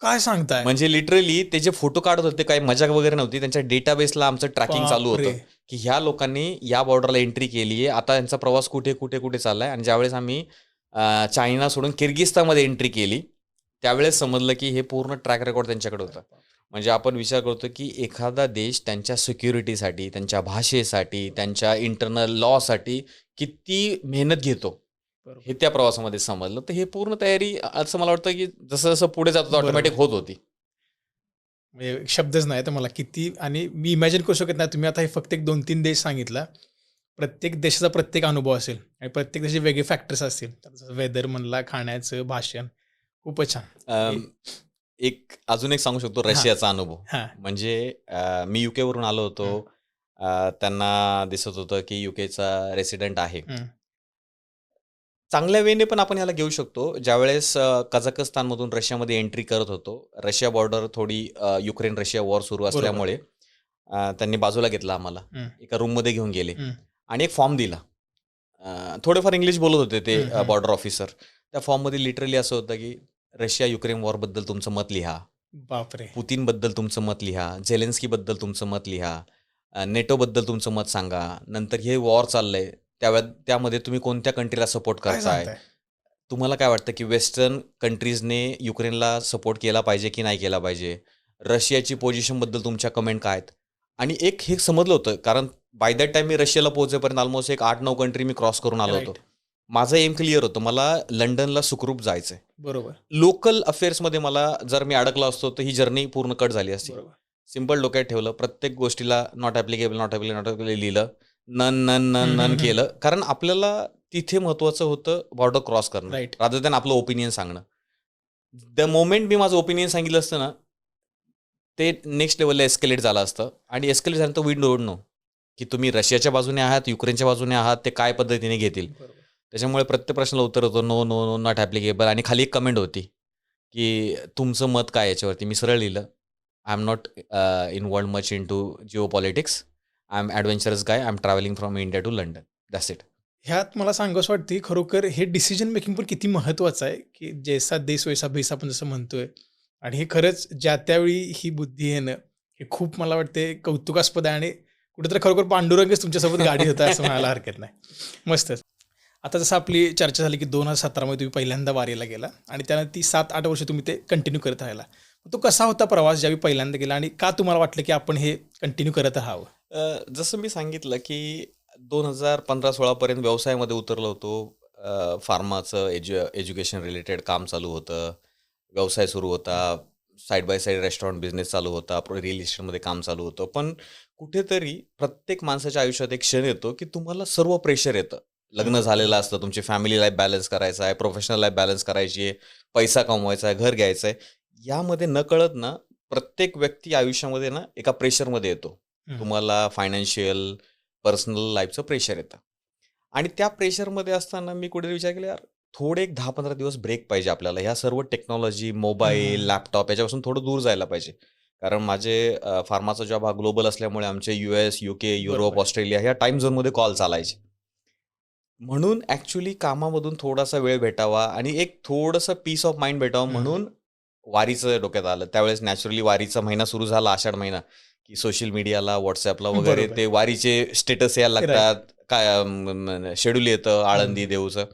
काय सांगताय. म्हणजे लिटरली ते जे फोटो काढत होते, काही मजाक वगैरे नव्हती. त्यांच्या डेटाबेसला आमचं ट्रॅकिंग चालू होतं की ह्या लोकांनी या बॉर्डरला एंट्री केली आहे, आता यांचा प्रवास कुठे कुठे कुठे चाललाय. आणि ज्यावेळेस आम्ही चायना सोडून किर्गिस्तानमध्ये एंट्री केली त्यावेळेस समजलं की हे पूर्ण ट्रॅक रेकॉर्ड त्यांच्याकडे होता. म्हणजे आपण विचार करतो की एखादा देश त्यांच्या सिक्युरिटीसाठी, त्यांच्या भाषेसाठी, त्यांच्या इंटरनल लॉसाठी किती मेहनत घेतो हे त्या प्रवासामध्ये समजलं. तर हे पूर्ण तयारी असं मला वाटतं की जसं जसं पुढे जातो ऑटोमॅटिक होत होती. म्हणजे शब्दच नाही तर मला किती. आणि मी इमॅजिन करू शकत नाही. तुम्ही आता हे फक्त एक 2-3 देश सांगितला. प्रत्येक देशाचा प्रत्येक अनुभव असेल आणि प्रत्येक देशाचे वेगळे फॅक्टर्स असतील. वेदर म्हणला, खाण्याचं, भाषण, खूपच छान. एक अजून एक सांगू शकतो रशियाचा अनुभव. म्हणजे मी UK वरून आलो होतो. त्यांना दिसत होतं की UKचा रेसिडेंट आहे. चांगल्या वेने पण आपण ह्याला घेऊ शकतो. ज्यावेळेस कझाकस्तानमधून रशियामध्ये एंट्री करत होतो, रशिया बॉर्डर थोडी युक्रेन रशिया वॉर सुरू असल्यामुळे त्यांनी बाजूला घेतला आम्हाला, एका रूममध्ये घेऊन गेले आणि एक फॉर्म दिला. थोडेफार इंग्लिश बोलत होते ते बॉर्डर ऑफिसर. त्या फॉर्ममध्ये लिटरली असं होतं की रशिया युक्रेन वॉरबद्दल तुमचं मत लिहा, बापरे, पुतीनबद्दल तुमचं मत लिहा, झेलेन्स्कीबद्दल तुमचं मत लिहा, नेटोबद्दल तुमचं मत सांगा, नंतर हे वॉर चाललंय त्यामध्ये तुम्ही कोणत्या कंट्रीला सपोर्ट करताय, तुम्हाला काय वाटतं की वेस्टर्न कंट्रीजने युक्रेनला सपोर्ट केला पाहिजे की नाही केला पाहिजे, रशियाची पोझिशनबद्दल तुमच्या कमेंट काय आहेत. आणि एक हे समजलं होतं, कारण बाय दॅट टाइम मी रशियाला पोहोचेपर्यंत ऑलमोस्ट एक 8-9 कंट्री मी क्रॉस करून आलो होतो. माझं एम क्लिअर होतं, मला लंडनला सुखरूप जायचंय. बरोबर. लोकल अफेअर्समध्ये मला जर मी अडकला असतो तर ही जर्नी पूर्ण कट झाली असती. सिम्पल डोक्यात ठेवलं, प्रत्येक गोष्टीला नॉट ॲप्लिकेबल लिहिलं, नन केलं, कारण आपल्याला तिथे महत्वाचं होतं बॉर्डर क्रॉस करणं, रादर दॅन आपलं ओपिनियन सांगणं. द मोमेंट मी माझं ओपिनियन सांगितलं असतं ना, ते नेक्स्ट लेवलला एस्केलेट झालं असतं. आणि एस्केलेट झालं तर वी डोंट नो की तुम्ही रशियाच्या बाजूने आहात, युक्रेनच्या बाजूने आहात, ते काय पद्धतीने घेतील. त्याच्यामुळे प्रत्येक प्रश्नाला उत्तर होतं no no no not applicable. आणि खाली एक कमेंट होती की तुमचं मत काय याच्यावरती. मी सरळ लिहिलं, I am not involved much into geopolitics, I am adventurous guy, I am travelling from India to London, that's it. ह्यात मला सांगावंसं वाटते खरोखर हे डिसिजन मेकिंग पण किती महत्त्वाचं आहे की जैसा देश वैसा भेस आपण जसं म्हणतोय. आणि हे खरंच ज्या त्यावेळी ही बुद्धी येणं हे खूप मला वाटते कौतुकास्पद आहे. आणि कुठेतरी खरोखर पांडुरंगच तुमच्यासोबत गाडी होता असं म्हणायला हरकत नाही. मस्तच. आता जसं आपली चर्चा झाली की 2017मध्ये तुम्ही पहिल्यांदा वारीला गेला आणि त्यानं ती 7-8 वर्ष तुम्ही ते कंटिन्यू करत राहिला. तो कसा होता प्रवास ज्यावेळी पहिल्यांदा गेला आणि का तुम्हाला वाटलं की आपण हे कंटिन्यू करत राहावं? जसं मी सांगितलं की 2015-16 पर्यंत व्यवसायामध्ये उतरलो होतो. फार्माचं एज्युकेशन रिलेटेड काम चालू होतं, व्यवसाय सुरू होता, side by side restaurant business चालू होता, आपलं रिअल इस्टेटमध्ये काम चालू होतं. पण कुठेतरी प्रत्येक माणसाच्या आयुष्यात एक क्षण येतो, की तुम्हाला सर्व प्रेशर येतं. लग्न झालेलं असतं, तुमची फॅमिली लाईफ बॅलन्स करायचं आहे, प्रोफेशनल लाईफ बॅलन्स करायची आहे, पैसा कमवायचा आहे, घर घ्यायचं आहे. यामध्ये नकळत ना प्रत्येक व्यक्ती आयुष्यामध्ये ना एका प्रेशरमध्ये येतो. हं. तुम्हाला फायनान्शियल, पर्सनल लाईफचं प्रेशर येतं. आणि त्या प्रेशरमध्ये असताना मी कुठेतरी विचार केला, यार थोडे एक 10-15 दिवस ब्रेक पाहिजे आपल्याला. ह्या सर्व टेक्नॉलॉजी, मोबाईल, हं. लॅपटॉप याच्यापासून थोडं दूर जायला पाहिजे. कारण माझे फार्माचा जॉब हा ग्लोबल असल्यामुळे आमचे US, UK, युरोप, बरोबर. ऑस्ट्रेलिया ह्या टाईम झोनमध्ये कॉल चालायचे. म्हणून ॲक्चुअली कामामधून थोडासा वेळ भेटावा आणि एक थोडंसं पीस ऑफ माइंड भेटावं हं. म्हणून वारीचं डोक्यात आलं. त्यावेळेस नॅचरली वारीचा महिना सुरू झाला, आषाढ महिना, की सोशल मीडियाला, WhatsAppला वगैरे बरोबर. ते वारीचे स्टेटस यायला राइट. लागतात. काय शेड्यूल येतं आळंदी देऊचं.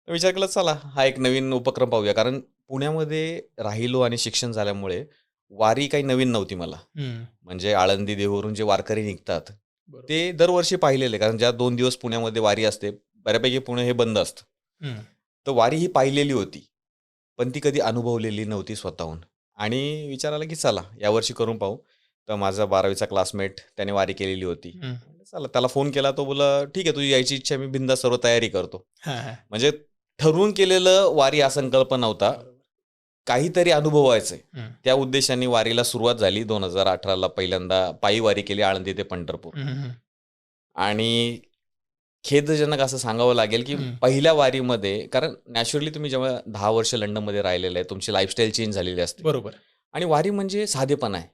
तर विचार केला चला हा एक नवीन उपक्रम पाहूया. कारण पुण्यामध्ये राहिलो आणि शिक्षण झाल्यामुळे वारी काही नवीन नव्हती मला. हं. म्हणजे आळंदी देहूवरून जे वारकरी निघतात, बरोबर. ते दरवर्षी पाहिलेले. कारण ज्या 2 दिवस पुण्यामध्ये वारी असते, बऱ्यापैकी पुणे हे बंद असतं. हं. तर वारी ही पाहिलेली होती. पण ती कधी अनुभवलेली नव्हती स्वतःहून. आणि विचार आला की चला यावर्षी करून पाहू. तर माझा 12वीचा क्लासमेट त्याने वारी केलेली होती. हं. म्हटलं चला त्याला फोन केला. तो बोलला, "ठीक आहे, तुझी यायची इच्छा आहे, मी बिनधास्त सर्व तयारी करतो." हां, हां. म्हणजे ठरवून केलेलं वारी हा संकल्प नव्हता. बरोबर. काहीतरी अनुभवायचंय. हं. त्या उद्देशाने वारीला सुरुवात झाली. 2018ला पहिल्यांदा पायी वारी केली आळंदी ते पंढरपूर. हं, हं, हं. आणि खेदजनक असं सांगावं लागेल, की हं. पहिल्या वारीमध्ये कारण नॅचरली तुम्ही जेव्हा 10 वर्ष लंडनमध्ये राहिलेले आहे, तुमची लाईफस्टाईल चेंज झालेली असते. बरोबर. आणि वारी म्हणजे साधेपणा आहे.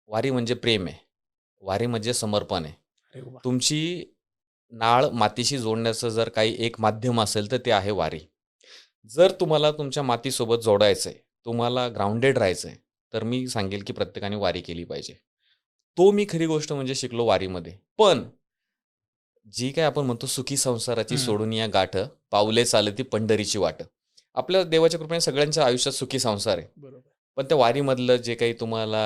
वारी म्हणजे प्रेम आहे. वारी म्हणजे समर्पण आहे. अरे वाह! तुमची नाळ मातीशी जोडण्याचं जर काही एक माध्यम असेल, तर ते आहे वारी. जर तुम्हाला तुमच्या मातीसोबत जोडायचंय, तुम्हाला ग्राउंडेड राहायचंय, तर मी सांगेल, की प्रत्येकाने वारी केली पाहिजे. तो मी खरी गोष्ट म्हणजे शिकलो वारीमध्ये. पण जी काही आपण म्हणतो सुखी संसाराची हं. सोडून या गाठ, पाऊले चालती पंढरीची वाट. आपल्या देवाच्या कृपेने सगळ्यांच्या आयुष्यात सुखी संसार आहे. बरोबर. पण त्या वारीमधलं जे काही तुम्हाला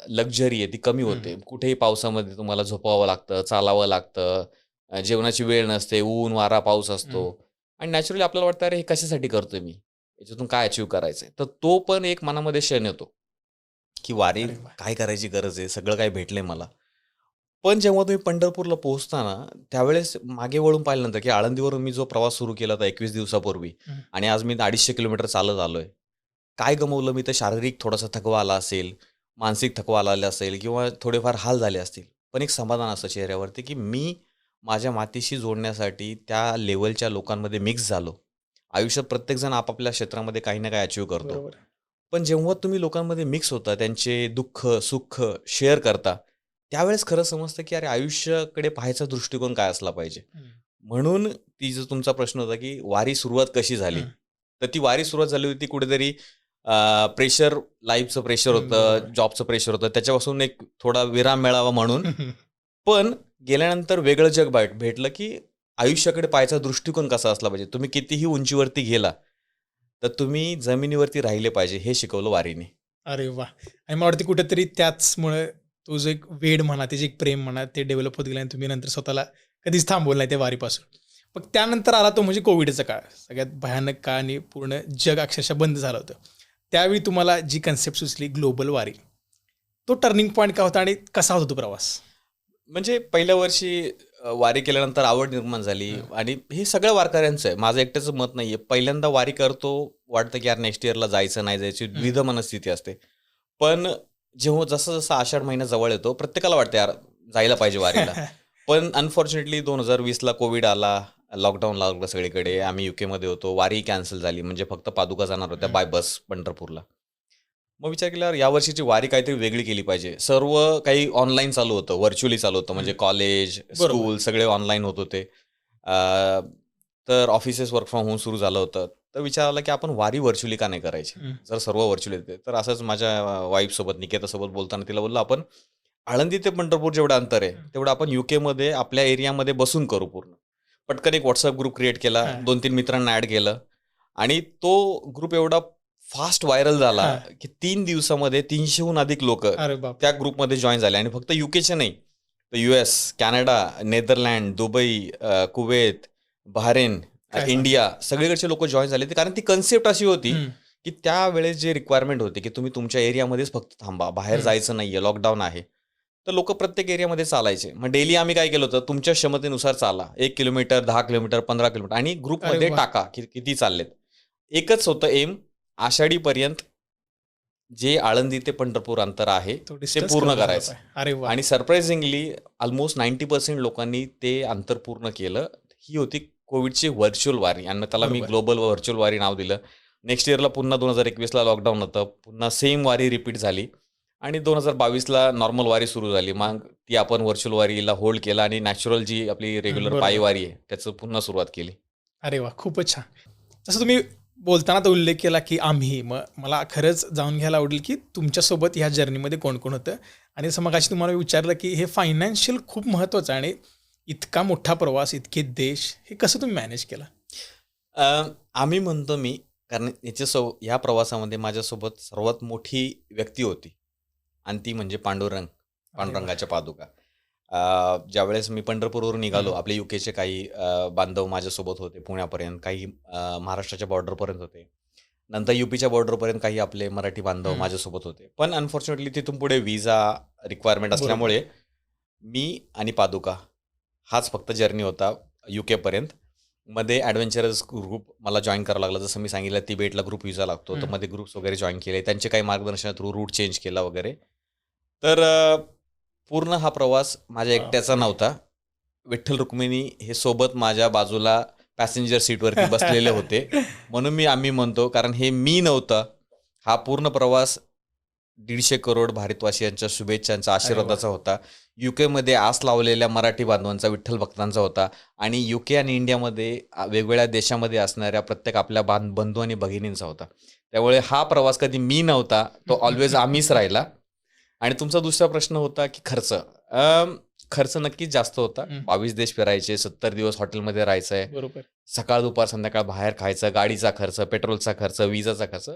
लक्झरी आहे ती कमी हं, होते. हं. कुठेही पावसामध्ये तुम्हाला झोपावं लागतं, चालावं लागतं, जेवणाची वेळ नसते, ऊन, वारा, पाऊस असतो हं. आणि नॅचरली आपल्याला वाटतं, "अरे, हे कशासाठी करतोय मी? याच्यातून काय अचीव्ह करायचंय?" तर तो पण एक मनामध्ये क्षण येतो, की वारी अरे वाह! काय करायची गरज आहे? सगळं काही भेटलंय मला. पण जेव्हा तुम्ही पंढरपूरला पोहोचता ना, त्यावेळेस मागे वळून पाहिल्यानंतर, की आळंदीवरून मी जो प्रवास सुरू केला होता 21 दिवसापूर्वी हं. आणि आज मी 250 किलोमीटर चालत आलोय. काय गमावलं मी? तर शारीरिक थोडासा थकवा आला असेल, मानसिक थकवा आलेला असेल किंवा थोडेफार हाल झाले असतील. पण एक समाधान असतं चेहऱ्यावरती, की मी माझ्या मातीशी जोडण्यासाठी त्या लेव्हलच्या लोकांमध्ये मिक्स झालो. आयुष्यात प्रत्येकजण आपापल्या क्षेत्रामध्ये काही ना काही अचीव्ह करतो. बरोबर. पण जेव्हा तुम्ही लोकांमध्ये मिक्स होता, त्यांचे दुःख, सुख शेअर करता, त्यावेळेस खरं समजतं, की अरे आयुष्याकडे पाहायचा दृष्टिकोन काय असला पाहिजे. हं. म्हणून ती जो तुमचा प्रश्न होता, की वारी सुरुवात कशी झाली? हं. तर ती वारी सुरुवात झाली होती कुठेतरी प्रेशर, लाईफचं प्रेशर हं. होतं, बरोबर. जॉबचं प्रेशर होतं. त्याच्यापासून एक थोडा विराम मिळावा म्हणून. हं, हं. पण गेल्यानंतर वेगळं जग भेटलं, की आयुष्याकडे पाहायचा दृष्टिकोन कसा असला पाहिजे. तुम्ही कितीही उंचीवरती गेला, तर तुम्ही जमिनीवरती राहिले पाहिजे, हे शिकवलं वारीने. अरे वाह! आणि मला वाटतं कुठेतरी त्याचमुळे तो जो एक वेड म्हणा, ते जे एक प्रेम म्हणा, ते डेव्हलप होत गेलं आणि तुम्ही नंतर स्वतःला कधीच थांबवलं नाही त्या वारीपासून. मग त्यानंतर आला तो म्हणजे कोविडचा काळ. सगळ्यात भयानक काळ आणि पूर्ण जग अक्षरशः बंद झालं होतं. त्यावेळी तुम्हाला जी कन्सेप्ट सुचली ग्लोबल वारी, तो टर्निंग पॉइंट काय होता आणि कसा होता तो प्रवास? म्हणजे पहिल्या वर्षी वारी केल्यानंतर आवड निर्माण झाली हं. आणि हे सगळ्या वारकऱ्यांचं आहे. माझं एकट्याचं मत नाहीये. पहिल्यांदा वारी करतो, वाटतं की यार नेक्स्ट इयरला जायचं, नाही जायची हं. द्विधा मनस्थिती असते. पण जेव्हा जसं-जसं आषाढ महिना जवळ येतो, प्रत्येकाला वाटतं यार जायला पाहिजे वारीला. पण अनफॉर्च्युनेटली 2020ला कोविड आला, लॉकडाऊन लागलं सगळीकडे. आम्ही यूकेमध्ये होतो. वारी कॅन्सल झाली. म्हणजे फक्त पादुका जाणार होत्या हं. बाय बस पंढरपूरला. मग विचार केल्यावर यावर्षीची वारी काहीतरी वेगळी केली पाहिजे. सर्व काही ऑनलाईन चालू होतं, व्हर्चुअली चालू होतं. म्हणजे हं. कॉलेज, बरोबर. स्कूल सगळे ऑनलाईन होत होते. अ, तर ऑफिसेस वर्क फ्रॉम होम सुरू झालं होतं. तर विचार आला की आपण वारी व्हर्चुअली का नाही करायची? हं. जर सर्व व्हर्चुअली येते. तर असंच माझ्या वाईफसोबत, निकेतासोबत बोलताना तिला बोललो, "आपण आळंदी ते पंढरपूर जेवढं अंतर आहे, हं. तेवढं आपण यूकेमध्ये आपल्या एरियामध्ये बसून करू पूर्ण." पटकन एक WhatsApp ग्रुप क्रिएट केला. हां. 2-3 मित्रांना ॲड केलं आणि तो ग्रुप एवढा फास्ट व्हायरल झाला, हां. की 3 दिवसामध्ये 300हून अधिक लोकं अरे बाप! त्या ग्रुपमध्ये जॉइन झाले आणि फक्त यूकेचे नाही, तर US, Canada, Netherland, Dubai, Kuwait, Bahrain, काय सांगता? इंडिया सगळीकडचे लोकं जॉइन झाले. कारण ती कन्सेप्ट अशी होती, हं. की त्यावेळेस जे रिक्वायरमेंट होते की तुम्ही तुमच्या एरियामध्येच फक्त थांबा, बाहेर जायचं नाहीये, लॉकडाऊन आहे. तर लोक प्रत्येक एरियामध्ये चालायचे. मग डेली आम्ही काय केलं होतं, तुमच्या क्षमतेनुसार चाला. 1 किलोमीटर, 10 किलोमीटर, 15 किलोमीटर आणि अरे ग्रुपमध्ये वा. टाका की किती चाललेत. एकच होतं एम, आषाढीपर्यंत जे आळंदी ते पंढरपूर अंतर आहे तो ते डिस्टन्स पूर्ण कव्हर झाला करायचं. पाहिजे. अरे वा. आणि सरप्राइझिंगली ऑलमोस्ट 90% लोकांनी ते अंतर पूर्ण केलं. ही होती कोविडची व्हर्च्युअल वारी आणि त्याला मी बरोबर. ग्लोबल व्हर्च्युअल वारी नाव दिलं. नेक्स्ट इयरला पुन्हा 2021ला लॉकडाऊन होतं. पुन्हा सेम वारी रिपीट झाली आणि 2022ला नॉर्मल वारी सुरू झाली. मग ती आपण व्हर्च्युअल वारीला होल्ड केला आणि नॅचरल जी आपली रेग्युलर पायी बरोबर. वारी आहे त्याचं पुन्हा सुरुवात केली. अरे वा, खूपच छान. जसं तुम्ही बोलताना तो उल्लेख केला, की आम्ही. मग मला खरंच जाणून घ्यायला आवडेल, की तुमच्यासोबत ह्या जर्नीमध्ये कोण-कोण होतं? आणि जसं मगाशी तुम्हाला विचारलं, की हे फायनान्शियल खूप महत्त्वाचं आहे आणि इतका मोठा प्रवास, इतके देश, हे कसं तुम्ही मॅनेज केलं? आम्ही म्हणतो मी, कारण ह्या प्रवासामध्ये माझ्यासोबत सर्वात मोठी व्यक्ती होती आणि ती म्हणजे पांडुरंग, अरे वाह! पांडुरंगाच्या पादुका. ज्यावेळेस मी पंढरपूरवरून निघालो, हं. आपले युकेचे काही बांधव माझ्यासोबत होते पुण्यापर्यंत, काही महाराष्ट्राच्या बॉर्डरपर्यंत होते. नंतर युपीच्या बॉर्डरपर्यंत काही आपले मराठी बांधव हं. माझ्यासोबत होते. पण अनफॉर्च्युनेटली तिथून पुढे व्हिसा रिक्वायरमेंट बरोबर. असल्यामुळे मी आणि पादुका हाच फक्त जर्नी होता युकेपर्यंत. मध्ये ॲडव्हेंचरस ग्रुप मला जॉइन करावा लागला. जसं मी सांगितलं तिबेटला ग्रुप व्हिसा लागतो. तर हं. मध्ये ग्रुप्स वगैरे जॉइन केले. त्यांचे काही मार्गदर्शन थ्रू रूट चेंज केला वगैरे. तर पूर्ण हा प्रवास माझ्या एकट्याचा बापरे! नव्हता. विठ्ठल रुक्मिणी हे सोबत माझ्या बाजूला पॅसेंजर सीटवरती बसलेले होते. म्हणून आम्ही म्हणतो कारण हे मी नव्हतं. हा पूर्ण प्रवास 150 करोड भारतवासियांच्या शुभेच्छांचा, अरे वाह! आशीर्वादाचा होता. यूकेमध्ये आस लावलेल्या मराठी बांधवांचा, विठ्ठल भक्तांचा होता आणि यूके आणि इंडियामध्ये वेगवेगळ्या देशामध्ये असणाऱ्या प्रत्येक आपल्या बंधू आणि भगिनींचा होता. त्यामुळे हा प्रवास कधी मी नव्हता, तो ऑल्वेज आम्हीच राहिला. आणि तुमचा दुसरा प्रश्न होता की खर्च. खर्च नक्कीच जास्त होता. हं. 22 देश फिरायचे, 70 दिवस हॉटेलमध्ये राहायचं आहे. बरोबर. सकाळ, दुपार, संध्याकाळ बाहेर खायचं, गाडीचा खर्च, पेट्रोलचा खर्च, विजाचा खर्च,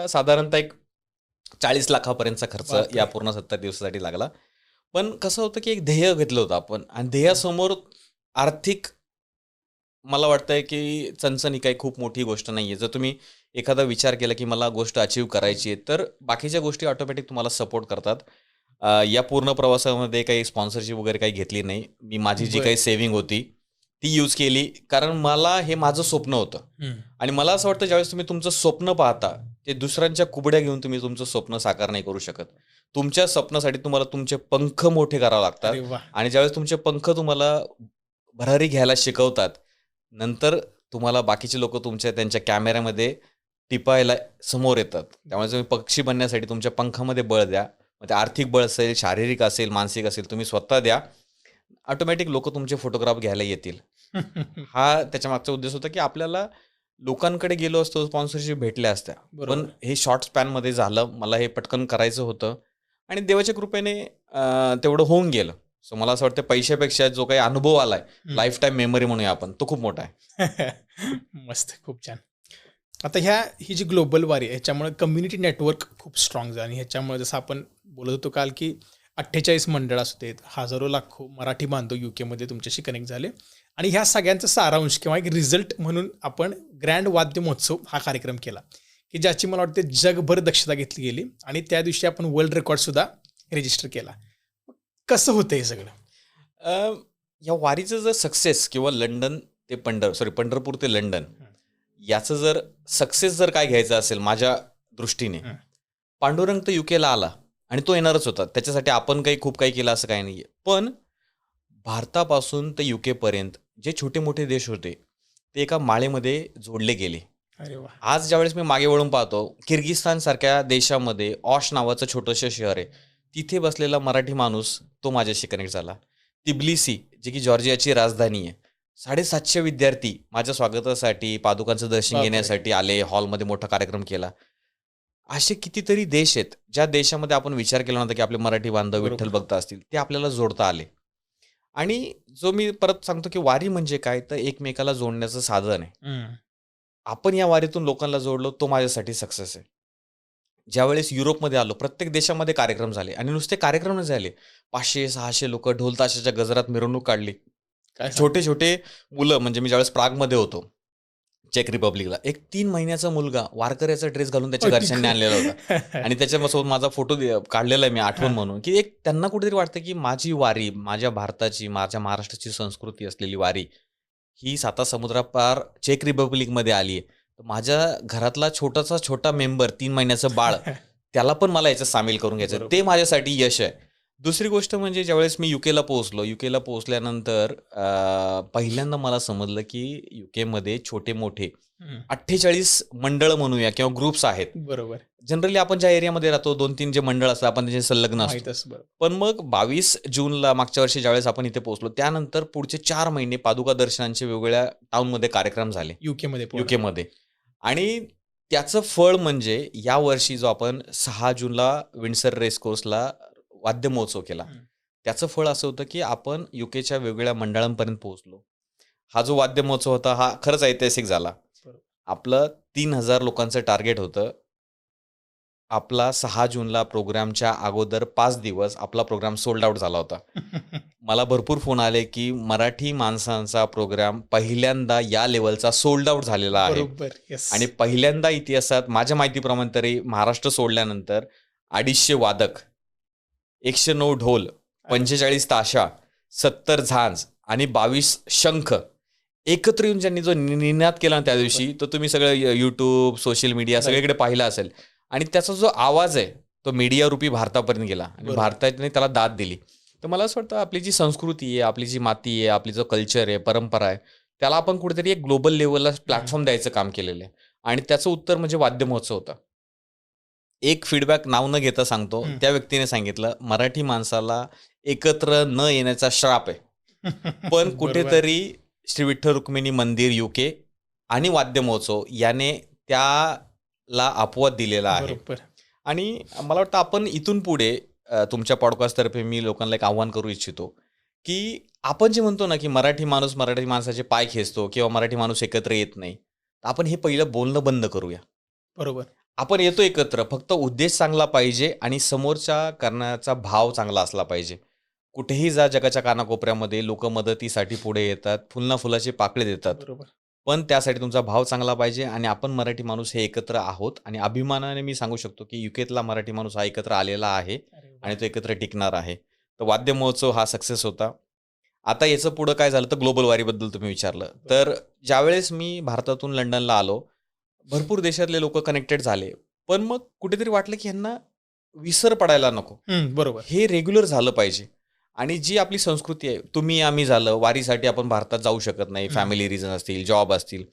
साधारणतः एक 40 लाखापर्यंतचा खर्च या बापरे! पूर्ण 70 दिवसासाठी लागला. पण कसं होतं की एक ध्येय घेतलं होतं आपण आणि ध्येयासमोर आर्थिक मला वाटतंय की चणचण ही काही खूप मोठी गोष्ट नाहीये. जर तुम्ही एखादा विचार केला की मला गोष्ट अचीव्ह करायची आहे, तर बाकीच्या गोष्टी ऑटोमॅटिक तुम्हाला सपोर्ट करतात. या पूर्ण प्रवासामध्ये काही स्पॉन्सरशिप वगैरे काही घेतली नाही. मी माझी जी काही बरं. सेव्हिंग होती, ती यूज केली. कारण मला हे माझं स्वप्न होतं. हं. आणि मला असं वाटतं ज्यावेळेस तुम्ही तुमचं स्वप्न पाहता, ते दुसऱ्यांच्या कुबड्या घेऊन तुम्ही तुमचं स्वप्न साकार नाही करू शकत. तुमच्या स्वप्नासाठी तुम्हाला तुमचे पंख मोठे करावे लागतात अरे वाह! आणि ज्यावेळेस तुमचे पंख तुम्हाला भरारी घ्यायला शिकवतात, नंतर तुम्हाला बाकीचे लोकं त्यांच्या कॅमेऱ्यामध्ये टिपायला समोर येतात. त्यामुळे तुम्ही पक्षी बनण्यासाठी तुमच्या पंखामध्ये बळ द्या. मग ते आर्थिक बळ असेल, शारीरिक असेल, मानसिक असेल, तुम्ही स्वतः द्या. ऑटोमॅटिक लोकं तुमचे फोटोग्राफ घ्यायला येतील. हा त्याच्यामागचा उद्देश होता, की आपल्याला लोकांकडे गेलो असतो, स्पॉन्सरशिप भेटल्या असत्या. पण बरोबर. हे शॉर्ट स्पॅनमध्ये झालं. मला हे पटकन करायचं होतं आणि देवाच्या कृपेने तेवढं होऊन गेलं. सो मला असं वाटतं पैशापेक्षा जो काही अनुभव आलाय, हं. लाईफटाईम मेमरी म्हणूया आपण, तो खूप मोठा आहे. मस्त. खूप छान. आता ही जी ग्लोबल वारी आहे, ह्याच्यामुळे कम्युनिटी नेटवर्क खूप स्ट्रॉंग झालं आणि ह्याच्यामुळे जसं आपण बोलत होतो काल, की 48 मंडळ असू देत, हजारो लाखो मराठी बांधव यूकेमध्ये तुमच्याशी कनेक्ट झाले आणि ह्या सगळ्यांचा सारांश किंवा एक रिझल्ट म्हणून आपण ग्रँड वाद्य महोत्सव हा कार्यक्रम केला, की ज्याची मला वाटते जगभर दक्षता घेतली गेली आणि त्या दिवशी आपण वर्ल्ड रेकॉर्डसुद्धा रजिस्टर केला. कसं होतं हे सगळं? अ, या वारीचं जर सक्सेस किंवा पंढरपूर ते लंडन हं. याचं जर सक्सेस जर काय घ्यायचं असेल माझ्या दृष्टीने, हं. पांडुरंग तर युकेला आला आणि तो येणारच होता. त्याच्यासाठी आपण खूप काही केलं असं काही नाहीये. पण भारतापासून ते युकेपर्यंत जे छोटे-मोठे देश होते, ते एका माळेमध्ये जोडले गेले. अरे वाह! आज ज्यावेळेस मी मागे वळून पाहतो, किर्गिस्तानसारख्या देशामध्ये ऑश नावाचं छोटंसं शहर आहे. तिथे बसलेला मराठी माणूस तो माझ्याशी कनेक्ट झाला. तिबिलिसी जी की जॉर्जियाची राजधानी आहे. 750 विद्यार्थी माझ्या स्वागतासाठी, पादुकांचं दर्शन बापरे! घेण्यासाठी आले. हॉलमध्ये मोठा कार्यक्रम केला. असे कितीतरी देश आहेत, ज्या देशामध्ये आपण विचार केला नव्हता, की आपले मराठी बांधव, विठ्ठल बरोबर. भक्त असतील. ते आपल्याला जोडता आले. आणि जो मी परत सांगतो, की वारी म्हणजे काय? तर एकमेकाला जोडण्याचं साधन आहे. हं. आपण या वारीतून लोकांना जोडलो, तो माझ्यासाठी सक्सेस आहे. ज्यावेळेस युरोपमध्ये आलो, प्रत्येक देशामध्ये कार्यक्रम झाले आणि नुसते कार्यक्रम नाही झाले. 500-600 लोकं ढोल ताशाच्या गजरात मिरवणूक काढली. काय सांगता? छोटे-छोटे मुलं म्हणजे मी ज्यावेळेस प्रागमध्ये होतो, चेक रिपब्लिकला. एक 3 महिन्याचा मुलगा वारकऱ्याचा ड्रेस घालून त्याच्या अगदी घरच्यांनी आणलेला होता आणि त्याच्यासोबत माझा फोटो काढलेला आहे मी आठवण हां. म्हणून, की एक त्यांना कुठेतरी वाटतं, की माझी वारी, माझ्या भारताची, माझ्या महाराष्ट्राची संस्कृती असलेली वारी, ही साता समुद्रापार चेक रिपब्लिकमध्ये आली आहे. तर माझ्या घरातला छोटा मेंबर 3 महिन्याचं बाळ, त्याला पण मला याच्यात सामील करून घ्यायचं. बरोबर. ते माझ्यासाठी यश आहे. दुसरी गोष्ट म्हणजे ज्यावेळेस मी युकेला पोहोचलो, युकेला पोहोचल्यानंतर पहिल्यांदा मला समजलं, की युकेमध्ये छोटे-मोठे हं. 48 मंडळ म्हणूया किंवा ग्रुप्स आहेत. बरोबर. जनरली आपण ज्या एरियामध्ये राहतो 2-3 जे मंडळ असतात आपण त्याचे संलग्न असतो. माहीत असं बरोबर. पण मग 22 जूनला मागच्या वर्षी ज्यावेळेस आपण इथे पोहोचलो त्यानंतर पुढचे 4 महिने पादुका दर्शनांचे वेगवेगळ्या टाउनमध्ये कार्यक्रम झाले युकेमध्ये पूर्ण. युकेमध्ये. आणि त्याचं फळ म्हणजे या वर्षी जो आपण 6 जूनला विंडसर रेस कोर्सला वाद्य महोत्सव केला. हं. त्याचं फळ असं होतं की आपण युकेच्या वेगवेगळ्या मंडळांपर्यंत पोहोचलो. हा जो वाद्य महोत्सव होता हा खरंच ऐतिहासिक झाला. बरोबर. आपलं 3000 लोकांचं टार्गेट होतं. आपला 6 जूनला प्रोग्रामच्या अगोदर 5 दिवस आपला प्रोग्राम सोल्ड आउट झाला होता. मला भरपूर फोन आले की मराठी माणसांचा प्रोग्राम पहिल्यांदा या लेवलचा सोल्ड आउट झालेला आहे. बरोबर. येस. आणि पहिल्यांदा इतिहासात माझ्या माहितीप्रमाणे तरी महाराष्ट्र सोडल्यानंतर 250 वादक, 109 ढोल, 45 ताशा, 70 झांज आणि 22 शंख एकत्र येऊन ज्यांनी जो निनाद केला ना त्या दिवशी, तो तुम्ही सगळं यूट्यूब, सोशल मीडिया सगळीकडे पाहिला असेल. आणि त्याचा जो आवाज आहे तो मीडिया रूपी भारतापर्यंत गेला आणि बरोबर. भारताने त्याला दाद दिली. तर मला असं वाटतं आपली जी संस्कृती आहे, आपली जी माती आहे, आपली जो कल्चर आहे, परंपरा आहे, त्याला आपण कुठेतरी एक ग्लोबल लेवलला प्लॅटफॉर्म द्यायचं काम केलेलं आहे. आणि त्याचं उत्तर म्हणजे वाद्य महोत्सव होता. एक फीडबॅक नाव न घेता सांगतो, हं. त्या व्यक्तीने सांगितलं, मराठी माणसाला एकत्र न येण्याचा श्राप आहे. पण बरोबर. कुठेतरी श्री विठ्ठल रुक्मिणी मंदिर युके आणि वाद्य महोत्सव याने त्याला अपवाद दिलेला आहे. बरोबर. आणि मला वाटतं आपण इथून पुढे तुमच्या पॉडकास्टतर्फे मी लोकांना एक आव्हान करू इच्छितो, की आपण जे म्हणतो ना, की मराठी माणूस मराठी माणसाचे पाय खेचतो किंवा मराठी माणूस एकत्र येत नाही. तर आपण हे पहिलं बोलणं बंद करूया. बरोबर. आपण येतो एकत्र, फक्त उद्देश चांगला पाहिजे आणि समोरच्या करण्याचा भाव चांगला असला पाहिजे. कुठेही जा जगाच्या कानाकोपऱ्यामध्ये लोक मदतीसाठी पुढे येतात, फुलना फुलाची पाकळी देतात. बरोबर. पण त्यासाठी तुमचा भाव चांगला पाहिजे आणि आपण मराठी माणूस हे एकत्र आहोत आणि अभिमानाने मी सांगू शकतो की युकेतला मराठी माणूस हा एकत्र आलेला आहे अरे वा. आणि तो एकत्र टिकणार आहे. तर वाद्य महोत्सव हा सक्सेस होता. आता याचं पुढं काय झालं तर ग्लोबल वारीबद्दल तुम्ही विचारलं. तर ज्यावेळेस मी भारतातून लंडनला आलो, भरपूर देशातले लोक कनेक्टेड झाले. पण मग कुठेतरी वाटलं की ह्यांना विसर पडायला नको. बरोबर. हे रेग्युलर झालं पाहिजे. आणि जी आपली संस्कृती आहे, तुम्ही आम्ही झालं, वारीसाठी आपण भारतात जाऊ शकत नाही, फॅमिली रिझन असतील, जॉब असतील.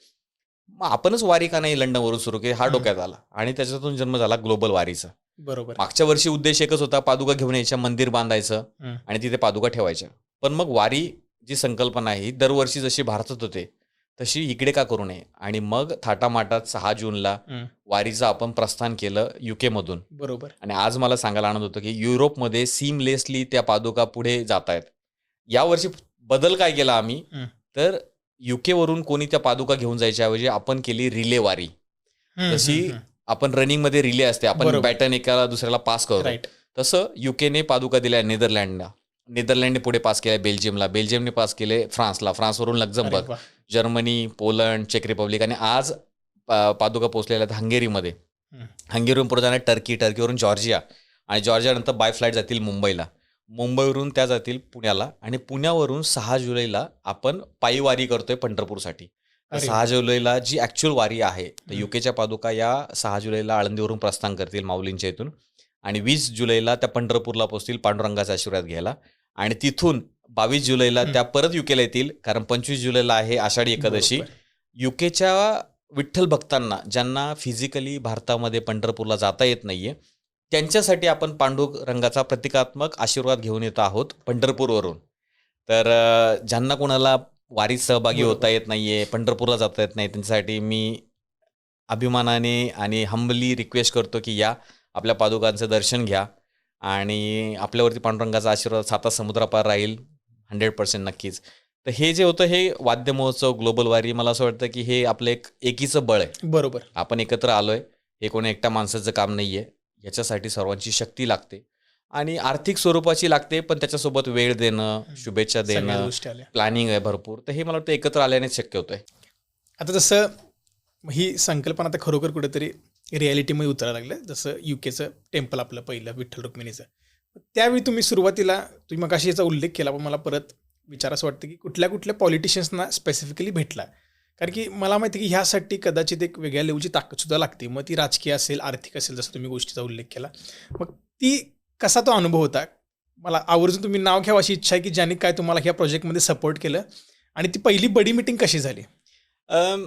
मग आपणच वारी का नाही लंडनवरून सुरू केली, हा डोक्यात आला आणि त्याच्यातून जन्म झाला ग्लोबल वारीचा. बरोबर. मागच्या वर्षी उद्देश एकच होता, पादुका घेऊन यायच्या, मंदिर बांधायचं हं. आणि तिथे पादुका ठेवायच्या. पण मग वारी जी संकल्पना आहे ही दरवर्षी जशी भारतात होते तशी इकडे का करू नये. आणि मग थाटामाटात 6 जूनला हं. वारीचं आपण प्रस्थान केलं युकेमधून. बरोबर. आणि आज मला सांगायला आनंद होतो की युरोपमध्ये सीमलेसली त्या पादुका पुढे जात आहेत. यावर्षी बदल काय केला आम्ही, हं. तर युकेवरून कोणी त्या पादुका घेऊन जायच्या ऐवजी आपण केली रिले वारी. हं, जशी हं, हं. आपण रनिंगमध्ये रिले असते, आपण बरोबर. बॅटन एकाला दुसऱ्याला पास करतो, राईट. तसं युकेने पादुका दिल्या नेदरलँडला, नेदरलँडने पुढे पास केल्या बेल्जियमला, बेल्जियमने पास केले फ्रान्सला, फ्रान्सवरून अरे लक्झमबर्ग, वा. जर्मनी, पोलंड, चेक रिपब्लिक आणि आज पादुका पोहोचलेल्या आहेत हंगेरीमध्ये. हं. हंगेरीवरून पुढे जाणार टर्की, टर्कीवरून जॉर्जिया आणि जॉर्जियानंतर बाय फ्लाईट जातील मुंबईला, मुंबईवरून त्या जातील पुण्याला आणि पुण्यावरून 6 जुलैला आपण पायी वारी करतोय पंढरपूरसाठी. तर अरे 6 जुलैला जी ॲक्च्युअल वारी आहे तर हं. युकेच्या पादुका या 6 जुलैला आळंदीवरून प्रस्थान करतील माऊलींच्या इथून आणि 20 जुलैला त्या पंढरपूरला पोहोचतील पांडुरंगाचा आशीर्वाद घ्यायला आणि तिथून 22 जुलैला त्या परत युकेला येतील, कारण 25 जुलैला आहे आषाढी एकादशी. बरोबर. युकेच्या विठ्ठल भक्तांना ज्यांना फिजिकली भारतामध्ये पंढरपूरला जाता येत नाहीये त्यांच्यासाठी आपण पांडुरंगाचा प्रतिकात्मक आशीर्वाद घेऊन येत आहोत पंढरपूरवरून. तर ज्यांना कोणाला वारीत सहभागी बरोबर. होता येत नाहीये, पंढरपूरला जाता येत नाही, त्यांच्यासाठी मी अभिमानाने आणि हंबली रिक्वेस्ट करतो की या आपल्या पादुकांचं दर्शन घ्या आणि आपल्यावरती पांडुरंगाचा आशीर्वाद साता समुद्रापार राहील 100% नक्कीच. तर हे जे होतं हे वाद्य महोत्सव ग्लोबल वारी, मला असं वाटतं की हे आपलं एक एकीचं बळ आहे. बरोबर. आपण एकत्र आलोय, हे कोणी एकट्या माणसाचं काम नाहीये. याच्यासाठी सर्वांची शक्ती लागते आणि आर्थिक स्वरूपाची लागते, पण त्याच्यासोबत वेळ देणं, शुभेच्छा सगळ्या देणं, गोष्टी आल्या. प्लॅनिंग आहे भरपूर. तर हे मला वाटतं एकत्र आल्यानेच शक्य होतंय. आता जसं मग ही संकल्पना आता खरोखर कुठेतरी रिॲलिटीमध्ये उतरायला लागलं, जसं युकेचं टेम्पल आपलं पहिलं विठ्ठल रुक्मिणीचं. त्यावेळी तुम्ही सुरुवातीला तुम्ही मगाशी याचा उल्लेख केला, पण मला परत विचार असं वाटतं की कुठल्या कुठल्या पॉलिटिशियन्सना स्पेसिफिकली भेटला, कारण की मला माहिती आहे की ह्यासाठी कदाचित एक वेगळ्या लेवलची ताकदसुद्धा लागते. मग ती राजकीय असेल, आर्थिक असेल, जसं तुम्ही गोष्टीचा उल्लेख केला. मग ती कसा तो अनुभव होता? मला आवर्जून तुम्ही नाव घ्यावं अशी इच्छा आहे की ज्यांनी काय तुम्हाला ह्या प्रोजेक्टमध्ये सपोर्ट केलं, आणि ती पहिली बडी मीटिंग कशी झाली? अम,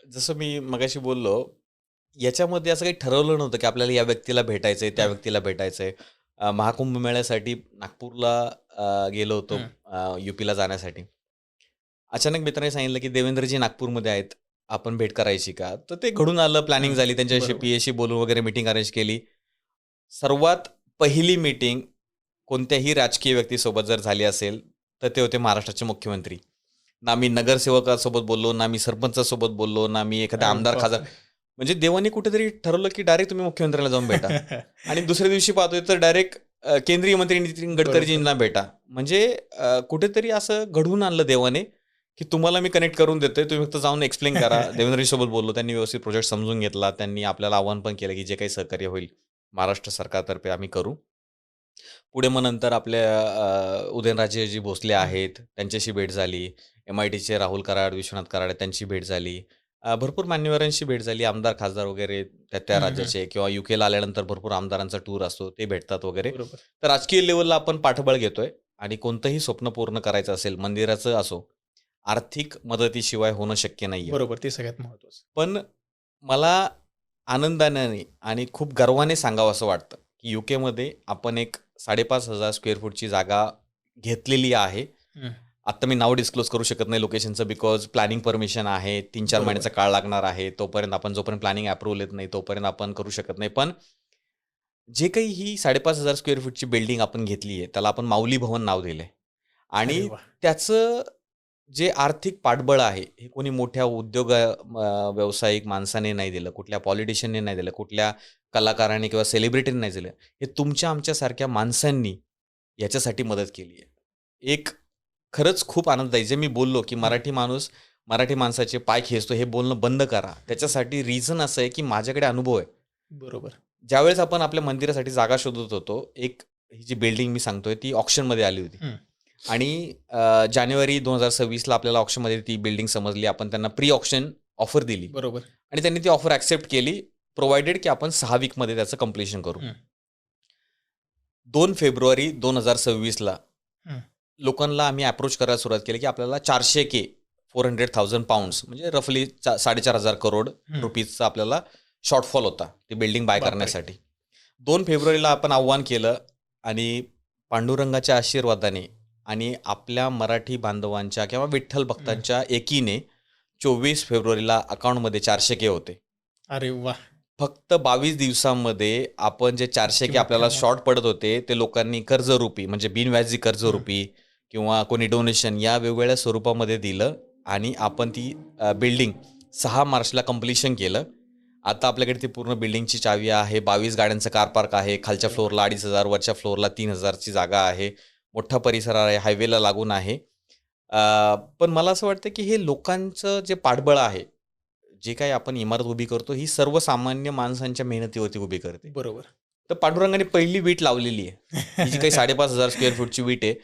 जसं मी मगाशी बोललो, याच्यामध्ये असं काही ठरवलं नव्हतं की आपल्याला या व्यक्तीला भेटायचंय, त्या हं, व्यक्तीला भेटायचंय. महाकुंभ मेळ्यासाठी नागपूरला गेलो होतो, हं. युपीला जाण्यासाठी. अचानक मित्राने सांगितलं की देवेंद्रजी नागपूरमध्ये आहेत, आपण भेट करायची का? तर ते घडून आलं, प्लॅनिंग हं. झाली, त्यांच्याशी बरोबर. पीएशी बोलून वगैरे मीटिंग अरेंज केली. सर्वात पहिली मीटिंग कोणत्याही राजकीय व्यक्तीसोबत जर झाली असेल, तर ते होते महाराष्ट्राचे मुख्यमंत्री. ना मी नगरसेवकासोबत बोललो, ना मी सरपंचासोबत बोललो, ना मी एखाद्या अरे आमदार, खासदार. बापरे! म्हणजे देवानी कुठेतरी ठरवलं की डायरेक्ट तुम्ही मुख्यमंत्र्याला जाऊन भेटा. आणि दुसऱ्या दिवशी पाहतोय तर डायरेक्ट केंद्रीय मंत्री नितीन बरोबर. गडकरीजींना भेटा. म्हणजे कुठेतरी असं घडवून आणलं देवाने, की तुम्हाला मी कनेक्ट करून देतोय, तुम्ही फक्त जाऊन एक्सप्लेन करा. देवेंद्रजीसोबत बोललो, त्यांनी व्यवस्थित प्रोजेक्ट समजून घेतला. त्यांनी आपल्याला आव्हान पण केलं की जे काही सहकार्य होईल महाराष्ट्र सरकारतर्फे आम्ही करू. पुढे मग नंतर आपल्या उदयनराजेजी भोसले हं, आहेत, त्यांच्याशी भेट झाली. MITचे राहुल कराड, विश्वनाथ कराड त्यांची भेट झाली. भरपूर मान्यवरांशी भेट झाली. आमदार, खासदार वगैरे त्या त्या हं, हं. राज्याचे किंवा UKला आल्यानंतर भरपूर आमदारांचा टूर असतो, ते भेटतात वगैरे. बरोबर. तर राजकीय लेव्हलला आपण पाठबळ घेतोय आणि कोणतंही स्वप्न पूर्ण करायचं असेल, मंदिराचं असो, आर्थिक मदतीशिवाय होणं शक्य नाहीये. बरोबर. ते सगळ्यात महत्त्वाचं. पण मला आनंदाने आणि खूप गर्वाने सांगावसं वाटतं, की UKमध्ये आपण एक 5,500 स्क्वेअर फूटची जागा घेतलेली आहे. हं. आत्ता मी नाव डिस्क्लोज करू शकत नाही लोकेशनचं, बिकॉज प्लॅनिंग परमिशन आहे. 3-4 बरोबर. महिन्याचा काळ लागणार आहे. तोपर्यंत आपण जोपर्यंत प्लॅनिंग अप्रूव्हल येत नाही, तोपर्यंत आपण करू शकत नाही. पण जे काही ही 5,500 स्क्वेअर फूटची बिल्डिंग आपण घेतली आहे, त्याला आपण माऊली भवन नाव दिलंय. अरे आणि वाह! त्याचं जे आर्थिक पाठबळ आहे, हे कोणी मोठ्या व्यावसायिक माणसाने नाही दिलं, कुठल्या पॉलिटिशियनने नाही दिलं, कुठल्या कलाकाराने किंवा सेलिब्रिटीने नाही दिलं. हे तुमच्या आमच्यासारख्या माणसांनी याच्यासाठी मदत केली आहे. एक खरंच खूप आनंद आहे. जे मी बोललो, की हं. मराठी माणूस मराठी माणसाचे पाय खेचतो, हे बोलणं बंद करा. त्याच्यासाठी रिझन असं आहे, की माझ्याकडे अनुभव आहे. बरोबर. ज्यावेळेस आपण आपल्या मंदिरासाठी जागा शोधत होतो, ही जी बिल्डिंग मी सांगतोय, ती ऑक्शनमध्ये आली होती. हं. आणि जानेवारी 2026ला आपल्याला ऑक्शनमध्ये ती बिल्डिंग समजली. आपण त्यांना प्री ऑक्शन ऑफर दिली बरोबर. आणि त्यांनी ती ऑफर ॲक्सेप्ट केली, प्रोव्हायडेड की आपण 6 वीकमध्ये त्याचं कंप्लीशन करू. हं, 2 फेब्रुवारी 2026ला हं, लोकांना आम्ही अप्रोच करायला सुरुवात केली, की आपल्याला 400 के £400,000 म्हणजे रफली 4,500 करोड हं. रुपीजचा आपल्याला शॉर्टफॉल होता, ती बिल्डिंग बाय बापरे! करण्यासाठी. 2 फेब्रुवारीला आपण आव्हान केलं आणि पांडुरंगाच्या आशीर्वादाने आणि आपल्या मराठी बांधवांच्या किंवा विठ्ठल हं. भक्तांच्या एकीने 24 फेब्रुवारीला अकाउंटमध्ये 400 के होते. अरे वाह! फक्त 22 दिवसांमध्ये आपण जे 400 किती के मोठी आपल्याला अमाउंट. शॉर्ट पडत होते, ते लोकांनी कर्जरूपी म्हणजे बिनव्याजी हं. कर्जरूपी किंवा कोणी डोनेशन या वेगवेगळ्या स्वरूपामध्ये दिलं आणि आपण ती बिल्डिंग 6 मार्चला कंप्लीशन केलं. आता आपल्याकडे ती पूर्ण बिल्डिंगची चावी आहे. 22 गाड्यांचं कार पार्क आहे. खालच्या अरे वाह! फ्लोअरला 2,500, वरच्या फ्लोअरला 3,000 ची जागा आहे. मोठा परिसर आहे, हायवेला लागून आहे. पण मला असं वाटतं, की हे लोकांचं जे पाठबळ आहे, जे काही आपण इमारत उभी करतो, ही सर्वसामान्य माणसांच्या मेहनतीवरती उभी करते. बरोबर. तर पांडुरंगाने पहिली वीट लावलेली आहे. ही जी काही 5,500 स्क्वेअर फूटची वीट आहे,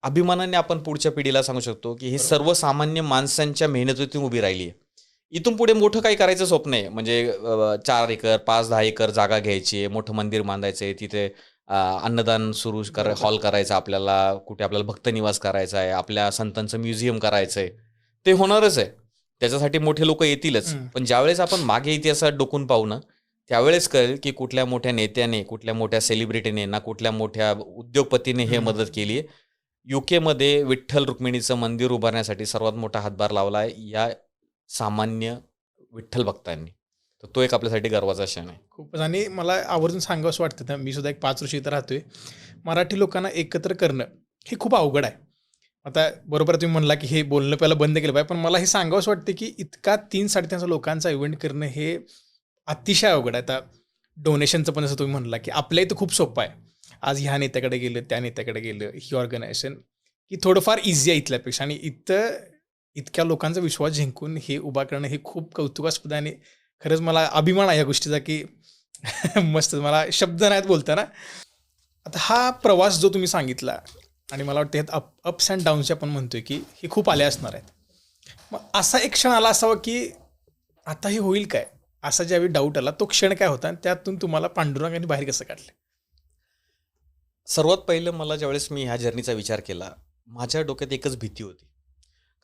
अभिमानाने आपण पुढच्या पिढीला सांगू शकतो, की ही बरोबर. सर्वसामान्य माणसांच्या मेहनतीतून उभी राहिली आहे. इथून पुढे मोठं काही करायचं स्वप्न आहे. म्हणजे 4 एकर, 5-10 एकर जागा घ्यायची आहे, मोठं मंदिर बांधायचं आहे, तिथे अन्नदान सुरू बरोबर. हॉल करायचा आपल्याला, कुठे आपल्याला भक्त निवास करायचा आहे, आपल्या संतांचं म्युझियम करायचं आहे. ते होणारच आहे. त्याच्यासाठी मोठे लोकं येतीलच. हं. पण ज्यावेळेस आपण मागे इतिहासात डोकून पाहू ना, त्यावेळेस कळेल की कुठल्या मोठ्या नेत्याने, कुठल्या मोठ्या सेलिब्रिटीने ना कुठल्या मोठ्या उद्योगपतीने हे हं. मदत केली आहे. UKमध्ये विठ्ठल रुक्मिणीचं मंदिर उभारण्यासाठी सर्वात मोठा हातभार लावला आहे या सामान्य विठ्ठल भक्तांनी. तर तो एक आपल्यासाठी गर्वाचा क्षण आहे. खूपच. आणि मला आवर्जून सांगावंसं वाटतं ना, मी सुद्धा एक 5 वर्ष इथं राहतोय. मराठी लोकांना एकत्र करणं हे खूप अवघड आहे. आता बरोबर तुम्ही म्हणला, की हे बोलणं पहिला बंद केलं पाहिजे. पण मला हे सांगावंसं वाटतं, की इतका 3-350 लोकांचा इव्हेंट करणं हे अतिशय अवघड आहे. आता डोनेशनचं पण जसं तुम्ही म्हणला, की आपल्या इथं खूप सोपं आहे. आज ह्या नेत्याकडे गेलं, त्या नेत्याकडे गेलं, ही ऑर्गनायझेशन, की थोडंफार ईझी आहे इथल्यापेक्षा. आणि इथं इतक्या लोकांचा विश्वास जिंकून हे उभा करणं हे खूप कौतुकास्पद आहे आणि खरंच मला अभिमान आहे या गोष्टीचा की मस्त मला शब्द नाहीत बोलताना. आता हा प्रवास जो तुम्ही सांगितला आणि मला वाटतं ह्यात अप्स अँड डाऊन्स आपण म्हणतोय की हे खूप आले असणार आहेत. मग असा एक क्षण आला असावा की आता हे होईल काय? असा ज्यावेळी डाऊट आला तो क्षण काय होता आणि त्यातून तुम्हाला पांडुरंगाने बाहेर कसं काढलं? सर्वात पहिलं मला ज्यावेळेस मी ह्या जर्नीचा विचार केला, माझ्या डोक्यात एकच भीती होती.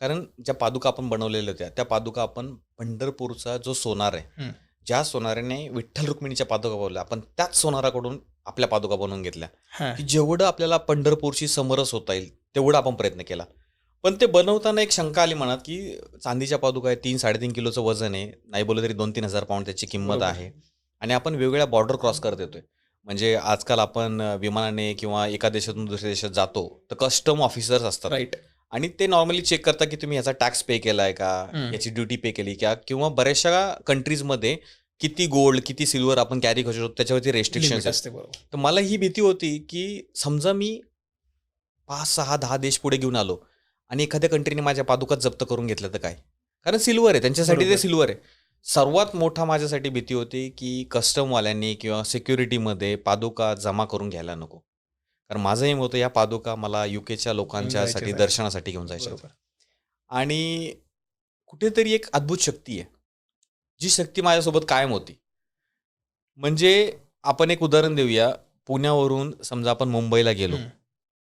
कारण ज्या पादुका आपण बनवलेल्या होत्या, त्या पादुका आपण पंढरपूरचा जो सोनार आहे, हं. ज्या सोनाराने विठ्ठल रुक्मिणीच्या पादुका बनवल्या, आपण त्याच सोनाराकडून आपल्या पादुका बनवून घेतल्या, हां. की जेवढं आपल्याला पंढरपूरशी समरस होता येईल, तेवढा आपण प्रयत्न केला. पण ते बनवताना एक शंका आली मनात, की चांदीच्या पादुका आहे, 3-3.5 किलोचं वजन आहे, नाही बोललं तरी 2-3 हजार पाऊंड त्याची किंमत बरोबर. आहे. आणि आपण वेगवेगळ्या बॉर्डर क्रॉस करत येतोय. म्हणजे आजकाल आपण विमानाने किंवा एका देशातून दुसऱ्या देशात जातो, तर कस्टम ऑफिसर्स असतात. राईट. आणि ते नॉर्मली चेक करतात की तुम्ही ह्याचा टॅक्स पे केला आहे का, हं. याची ड्युटी पे केली का, किंवा बऱ्याचशा कंट्रीजमध्ये किती गोल्ड किती सिल्वर आपण कॅरी करू शकतो त्याच्यावरती रेस्ट्रिक्शन्स लिमिट आहेत. असते. बरोबर. तर मला ही भीती होती की समजा मी 5-6-10 देश पुढे घेऊन आलो आणि एखाद्या कंट्रीने माझ्या पादुकात जप्त करून घेतलं तर काय? कारण सिल्वर आहे, त्यांच्यासाठी ते बरोबर. सिल्वर आहे. सर्वात मोठा माझ्यासाठी भीती होती की कस्टमवाल्यांनी किंवा सिक्युरिटीमध्ये पादुका जमा करून घ्यायला नको. कारण माझं एम होतं या पादुका मला युकेच्या लोकांच्यासाठी जायच्याच आहेत. दर्शनासाठी घेऊन जायच्या आहेत. बरोबर. आणि कुठेतरी एक अद्भुत शक्ती आहे, जी शक्ती माझ्यासोबत कायम होती. म्हणजे आपण एक उदाहरण देऊया. पुण्यावरून समजा आपण मुंबईला गेलो. हं.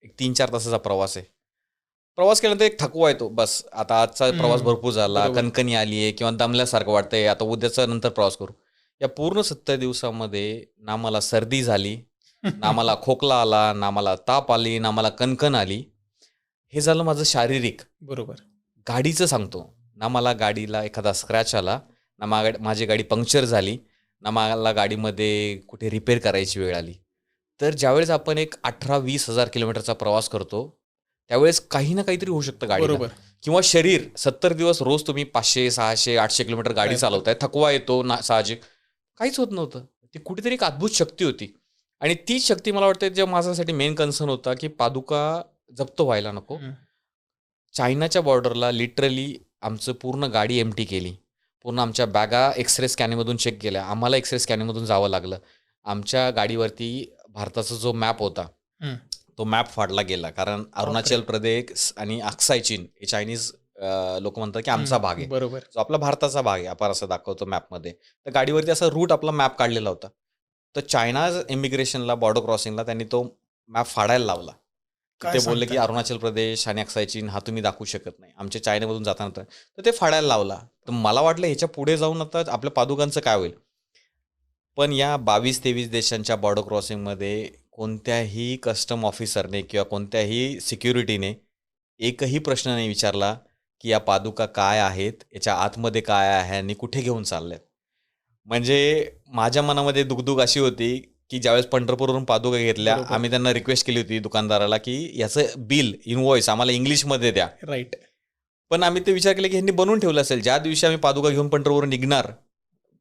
एक 3-4 तासाचा प्रवास आहे. प्रवास केल्यानंतर एक थकवा येतो. बस आता आजचा प्रवास हं. भरपूर झाला, बरोबर. कणकणी आली आहे किंवा दमल्यासारखं वाटतंय, आता उद्याचा नंतर प्रवास करू. या पूर्ण 70 दिवसामध्ये ना मला सर्दी झाली, ना मला खोकला आला, ना मला ताप आली, ना मला कणकण आली. हे झालं माझं शारीरिक. बरोबर. गाडीचं सांगतो, ना मला गाडीला एखादा स्क्रॅच आला, ना माझी गाडी पंक्चर झाली, ना मला गाडीमध्ये कुठे रिपेअर करायची वेळ आली. तर ज्यावेळेस आपण एक 18-20 हजार किलोमीटरचा प्रवास करतो, त्यावेळेस काही ना काहीतरी होऊ शकतं गाडीला. बरोबर. किंवा शरीर 70 दिवस रोज तुम्ही 500, 600, 800 किलोमीटर गाडी काय चालवताय, थकवा येतो ना साहजिक. काहीच होत नव्हतं. ती कुठेतरी एक अद्भुत शक्ती होती. आणि तीच शक्ती मला वाटते जे माझ्यासाठी मेन कन्सर्न होता, की पादुका जप्त व्हायला नको. हं. चायनाच्या बॉर्डरला लिटरली आमचं पूर्ण गाडी एम्प्टी केली. पूर्ण आमच्या बॅगा एक्स-रे स्कॅनिंगमधून चेक केल्या. आम्हाला एक्स-रे स्कॅनिंगमधून जावं लागलं. आमच्या गाडीवरती भारताचा जो मॅप होता, हं. तो मॅप फाडला गेला. कारण अरुणाचल प्रदेश आणि अक्साय चीन हे चायनीज लोक म्हणतात की आमचा भाग आहे. बरोबर. जो आपला भारताचा भाग आहे, आपण असं दाखवतो मॅपमध्ये. तर गाडीवरती असा रूट आपला मॅप काढलेला होता. तर चायना इमिग्रेशनला, बॉर्डर क्रॉसिंगला त्यांनी तो मॅप फाडायला लावला. काय ते बोलले की सांगताय? अरुणाचल प्रदेश आणि अक्साय चीन हा तुम्ही दाखवू शकत नाही. आमच्या चायनामधून जाताना तर ते फाडायला लावला. तर मला वाटलं ह्याच्या पुढे जाऊन आता आपल्या पादुकांचं काय होईल? पण या 22-23 देशांच्या बॉर्डर क्रॉसिंगमध्ये कोणत्याही कस्टम ऑफिसरने किंवा कोणत्याही सिक्युरिटीने एकही प्रश्न नाही विचारला की या पादुका काय आहेत, याच्या आतमध्ये काय आहे आणि कुठे घेऊन चालल्यात. म्हणजे माझ्या मनामध्ये दुगदुग अशी होती की ज्यावेळेस पंढरपूरवरून पादुका घेतल्या, बरोबर. आम्ही त्यांना रिक्वेस्ट केली होती दुकानदाराला की याचं बिल, इनवॉइस आम्हाला इंग्लिशमध्ये द्या. राईट. पण आम्ही ते विचार केला की ह्यांनी बनवून ठेवलं असेल. ज्या दिवशी आम्ही पादुका घेऊन पंढरपूरवरून निघणार,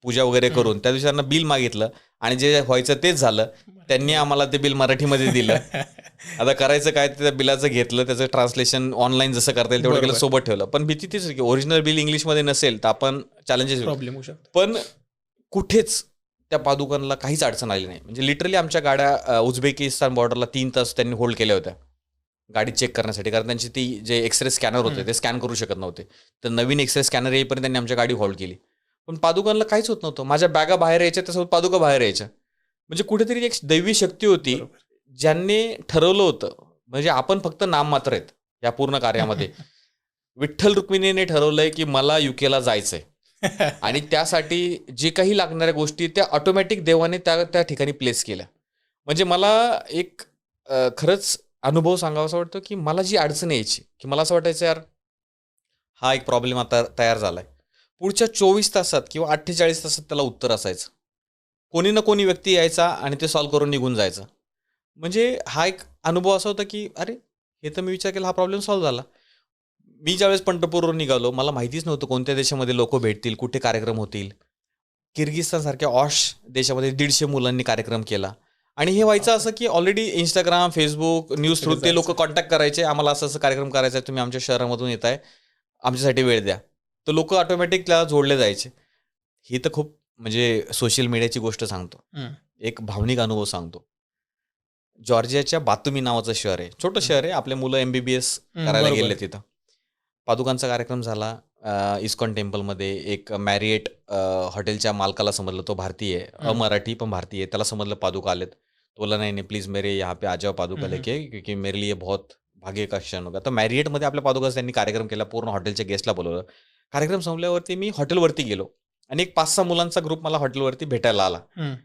पूजा वगैरे करून, त्या दिवशी त्यांना बिल मागितलं आणि जे व्हायचं तेच झालं. त्यांनी आम्हाला ते बिल मराठीमध्ये दिलं. आता करायचं काय, त्या बिलाचं घेतलं, त्याचं ट्रान्सलेशन ऑनलाईन जसं करता येईल तेवढं केलं, बरोबर. सोबत ठेवलं. पण भीती तीच की ओरिजिनल बिल इंग्लिशमध्ये नसेल तर आपण चॅलेंजेस. प्रॉब्लेम होऊ शकतो. पण कुठेच त्या पादुकांना काहीच अडचण आली नाही. म्हणजे लिटरली आमच्या गाड्या उझबेकिस्तान बॉर्डरला 3 तास त्यांनी होल्ड केल्या होत्या गाडी चेक करण्यासाठी. कारण त्यांची ती जे एक्सरे स्कॅनर होते ते स्कॅन करू शकत नव्हते. तर नवीन एक्सरे स्कॅनर येईपर्यंत त्यांनी आमच्या गाडी होल्ड केली. पण पादुकांना काहीच होत नव्हतं. माझ्या बॅगा बाहेर यायच्या, त्यासोबत पादुका बाहेर यायच्या. म्हणजे कुठेतरी एक दैवी शक्ती होती बरोबर. ज्यांनी ठरवलं होतं. म्हणजे आपण फक्त नाममात्र आहेत या पूर्ण कार्यामध्ये. विठ्ठल रुक्मिणीने ठरवलंय की मला युकेला जायचंय आणि त्यासाठी जे काही लागणाऱ्या गोष्टी त्या ऑटोमॅटिक देवाने त्या ठिकाणी प्लेस केल्या. म्हणजे मला एक खरंच अनुभव सांगावासा वाटतो की मला जी अडचण यायची, की मला असं वाटायचं यार हा एक प्रॉब्लेम आता तयार झालाय, पुढच्या 24 तासात किंवा 48 तासात त्याला उत्तर असायचं. कोणी ना कोणी व्यक्ती यायचा आणि ते सॉल्व्ह करून निघून जायचं. म्हणजे हा एक अनुभव असा होता की अरे हे तर मी विचार केला, हा प्रॉब्लेम सॉल्व्ह झाला. मी ज्यावेळेस पंढरपूरवरून निघालो, मला माहितीच नव्हतं कोणत्या देशामध्ये लोक भेटतील, कुठे कार्यक्रम होतील. किर्गिस्तानसारख्या ऑश देशामध्ये 150 मुलांनी कार्यक्रम केला. आणि हे व्हायचं असं की already Instagram, Facebook, news through ते लोक कॉन्टॅक्ट करायचे, आम्हाला असं असं कार्यक्रम करायचा आहे, तुम्ही आमच्या शहरामधून येत आहे, आमच्यासाठी वेळ द्या. तर लोक ऑटोमॅटिक त्याला जोडले जायचे. ही तर खूप म्हणजे सोशल मीडियाची गोष्ट सांगतो. हं. एक भावनिक अनुभव सांगतो. जॉर्जियाच्या बातुमी नावाचं शहर आहे. छोटं शहर आहे. आपले मुलं MBBS करायला बरोबर. गेले तिथं. पादुकांचा कार्यक्रम झाला. इस्कॉन टेम्पलमध्ये एक मॅरिएट हॉटेलच्या मालकाला समजलं तो भारतीय आहे. हं. अमराठी पण भारतीय आहे. त्याला समजलं पादुका आलेत. तो बोलला, "नहीं, नहीं प्लीज़ मेरे यहाँ पे आ जाओ पादुका हं, हं. लेके क्योंकि मेरे लिए बहुत भाग्य का क्षण होगा." तर मॅरिएटमध्ये आपल्या पादुकाचा त्यांनी कार्यक्रम केला. पूर्ण हॉटेलच्या गेस्टला बोलावलं. कार्यक्रम संपल्यावरती मी हॉटेलवरती गेलो आणि एक 5-6 मुलांचा ग्रुप मला हॉटेलवरती भेटायला आला. हं.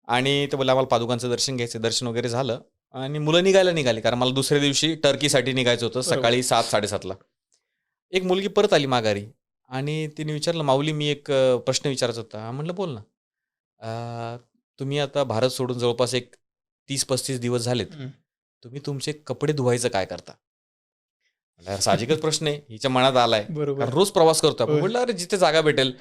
आणि ते बोलले, "आम्हाला पादुकांचं दर्शन घ्यायचं." दर्शन वगैरे झालं आणि मुलं निघाली. कारण मला दुसऱ्या दिवशी टर्कीसाठी निघायचं होतं बरोबर. सकाळी 7-7:30ला. एक मुलगी परत आली माघारी आणि तिने विचारलं, "माऊली, मी एक प्रश्न विचारायचा होता." म्हणलं, "बोल ना." तुम्ही आता भारत सोडून जवळपास एक 30-35 दिवस झालेत. हं. तुम्ही तुमचे कपडे धुवायचं काय करता?" म्हणलं, साहजिकच प्रश्न आहे. हिच्या मनात आलाय. बरोबर. कारण रोज प्रवास करतो आपण. होय. म्हटलं, "अरे जिथे जागा भेटेल."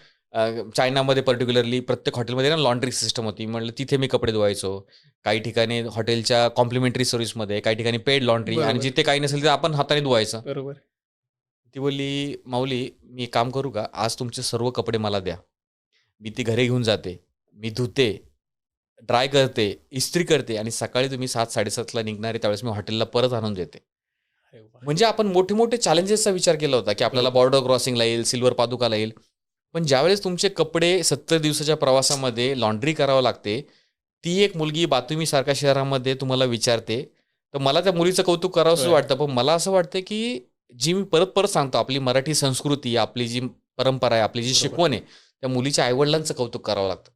चायनामध्ये पर्टिक्युलरली प्रत्येक हॉटेलमध्ये ना लॉन्ड्री सिस्टम होती. म्हणलं तिथे मी कपडे धुवायचो. काही ठिकाणी हॉटेलच्या कॉम्प्लिमेंटरी सर्व्हिसमध्ये, काही ठिकाणी पेड लॉन्ड्री आणि बरोबर. जिथे काही नसेल तर आपण हाताने धुवायचं. बरोबर. ती बोलली, "माऊली, मी एक काम करू का? आज तुमचे सर्व कपडे मला द्या. मी ती घरी घेऊन जाते. मी धुते, ड्राय करते, इस्त्री करते आणि सकाळी तुम्ही 7-7:30ला निघणार आहे त्यावेळेस मी हॉटेलला परत आणून देते." अरे वाह! म्हणजे आपण मोठे-मोठे चॅलेंजेसचा विचार केला होता, की आपल्याला बॉर्डर क्रॉसिंगला येईल, सिल्वर पादुकाला येईल. पण ज्यावेळेस तुमचे कपडे 70 दिवसाच्या प्रवासामध्ये लॉन्ड्री करावं लागते, ती एक मुलगी बातुमीसारख्या शहरामध्ये तुम्हाला विचारते, तर मला त्या मुलीचं कौतुक करावंसं होय. वाटतं. पण मला असं वाटतं, की जी मी परत-परत सांगतो, आपली मराठी संस्कृती, आपली जी परंपरा आहे, आपली जी बरोबर. शिकवण आहे, त्या मुलीच्या आई कौतुक करावं लागतं,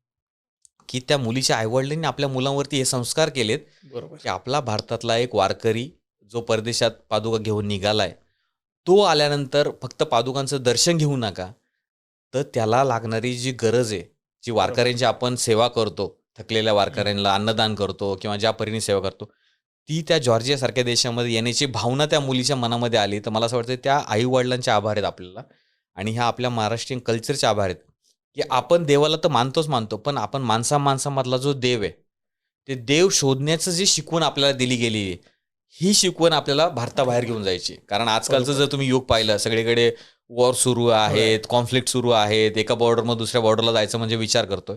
की त्या मुलीच्या आई आपल्या मुलांवरती हे संस्कार केलेत, बरोबर. की आपला भारतातला एक वारकरी जो परदेशात पादुका घेऊन निघालाय, तो आल्यानंतर फक्त पादुकांचं दर्शन घेऊ नका, तर त्याला लागणारी जी गरज आहे, जी वारकऱ्यांची आपण सेवा करतो, थकलेल्या वारकऱ्यांना अन्नदान करतो किंवा ज्या परीने सेवा करतो, ती त्या जॉर्जियासारख्या देशामध्ये येण्याची भावना त्या मुलीच्या मनामध्ये आली. तर मला असं वाटतं त्या आई-वडिलांचे आभार आहेत आपल्याला आणि ह्या आपल्या महाराष्ट्रीयन कल्चरचे आभार आहेत, की आपण देवाला तर मानतो, पण आपण माणसा-माणसामधला जो देव आहे, ते देव शोधण्याचं जी शिकवण आपल्याला दिली गेली आहे, ही शिकवण आपल्याला भारताबाहेर घेऊन जायची. कारण आजकालचं जर तुम्ही युग पाहिलं, सगळीकडे वॉर सुरू आहेत, कॉन्फ्लिक्ट सुरू आहेत, एका बॉर्डरमधून दुसऱ्या बॉर्डरला जायचं म्हणजे विचार करतोय.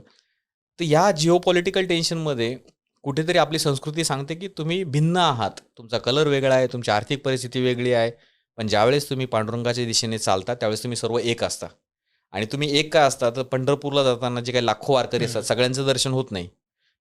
तर या जिओपॉलिटिकल टेन्शनमध्ये कुठेतरी आपली संस्कृती सांगते, की तुम्ही भिन्न आहात. तुमचा कलर वेगळा आहे, तुमची आर्थिक परिस्थिती वेगळी आहे. पण ज्यावेळेस तुम्ही पांडुरंगाच्या दिशेने चालता, त्यावेळेस तुम्ही सर्व एक असता. आणि तुम्ही एक का असता, तर पंढरपूरला जाताना जे काही लाखो वारकरी असतात, सगळ्यांचं दर्शन होत नाही.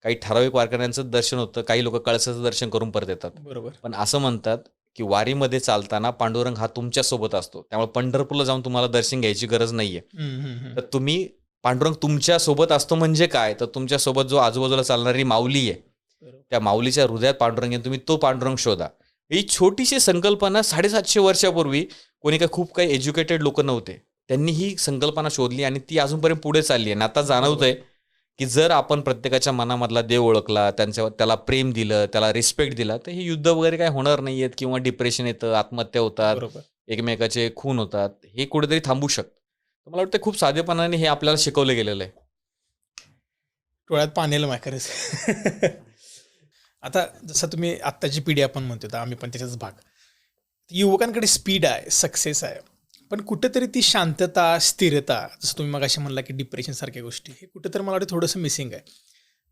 काही ठराविक वारकऱ्यांचं दर्शन होतं, काही लोकं कळसाचं दर्शन करून परत येतात. बरोबर. पण असं म्हणतात, की वारीमध्ये चालताना पांडुरंग हा तुमच्यासोबत असतो. त्यामुळे पंढरपूरला जाऊन तुम्हाला दर्शन घ्यायची गरज नाहीये. हं, हं, हं. तर तुम्ही पांडुरंग तुमच्यासोबत असतो म्हणजे काय? तर तुमच्यासोबत जो आजूबाजूला चालणारी माऊली आहे, बरोबर. त्या माऊलीच्या हृदयात पांडुरंग आहे. तुम्ही तो पांडुरंग शोधा. ही छोटीशी संकल्पना 750 वर्षापूर्वी कोणी खूप काही एज्युकेटेड लोकं नव्हते. त्यांनी ही संकल्पना शोधली आणि ती अजूनपर्यंत पुढे चालली आहे. आणि आता जाणवतंय, की जर आपण प्रत्येकाच्या मनामधला देव ओळखला, त्याला प्रेम दिलं, त्याला रिस्पेक्ट दिला, तर हे युद्ध वगैरे काही होणार नाहीयेत किंवा डिप्रेशन येतं, आत्महत्या होतात, बरोबर. एकमेकाचे खून होतात. हे कुठेतरी थांबू शकतं. तर मला वाटतं खूप साधेपणाने हे आपल्याला शिकवलं गेलेलं आहे. डोळ्यात पाणी आलं माझ्या खरंच. आता जसं तुम्ही आत्ताची पिढी आपण म्हणतो, तर आम्ही पण त्याचाच भाग. युवकांकडे स्पीड आहे, सक्सेस आहे. पण कुठेतरी ती शांतता, स्थिरता, जसं तुम्ही मगाशी म्हणला, की डिप्रेशनसारख्या गोष्टी, हे कुठेतरी मला वाटतं थोडंसं मिसिंग आहे.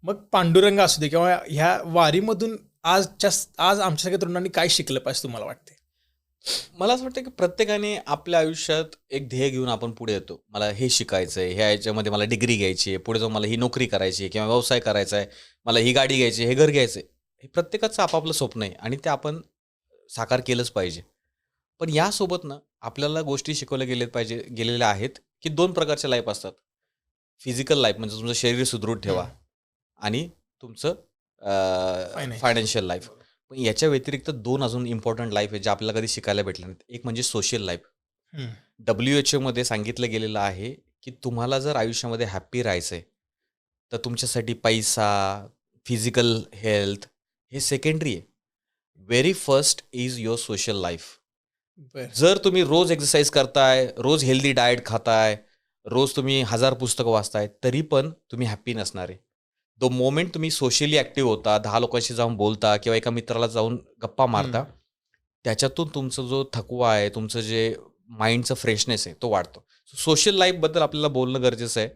मग पांडुरंग असू दे किंवा ह्या वारीमधून आज आमच्यासारख्या तरुणांनी काय शिकलं पाहिजे तुम्हाला वाटते? मला असं वाटतं की प्रत्येकाने आपल्या आयुष्यात एक ध्येय घेऊन आपण पुढे येतो. मला हे शिकायचं आहे, ह्या याच्यामध्ये मला डिग्री घ्यायची आहे, पुढे जाऊन मला ही नोकरी करायची आहे किंवा व्यवसाय करायचा आहे, मला ही गाडी घ्यायची आहे, हे घर घ्यायचं आहे. हे प्रत्येकाचं आपापलं स्वप्न आहे आणि ते आपण साकार केलंच पाहिजे. पण यासोबत ना आपल्याला गोष्टी शिकवल्या गेलेल्या आहेत, की 2 प्रकारच्या लाईफ असतात. फिजिकल लाईफ म्हणजे तुमचं शरीर सुदृढ ठेवा आणि तुमचं फायनान्शियल लाईफ. पण याच्या व्यतिरिक्त 2 अजून इम्पॉर्टंट लाईफ आहे, ज्या आपल्याला कधी शिकायला भेटल्या नाहीत. एक म्हणजे सोशल लाईफ. हं. WHO सांगितलं गेलेलं आहे, की तुम्हाला जर आयुष्यामध्ये हॅप्पी राहायचं आहे, तर तुमच्यासाठी पैसा, फिजिकल हेल्थ हे सेकंडरी आहे. Very first is your social life. बरं. जर तुम्ही रोज एक्सरसाइज करताय, रोज हेल्दी डाएट खाताय, रोज तुम्ही 1000 पुस्तकं वाचताय, तरी पण तुम्ही हॅप्पी नसणार आहे. द मोमेंट तुम्ही सोशली ॲक्टिव्ह होता, 10 लोकांशी जाऊन बोलता किंवा एका मित्राला जाऊन गप्पा मारता, त्याच्यातून तुमचा जो थकवा आहे, तुमचं जे माइंडचं फ्रेशनेस आहे तो वाढतो. सोशल लाईफबद्दल आपल्याला बोलणं गरजेचं आहे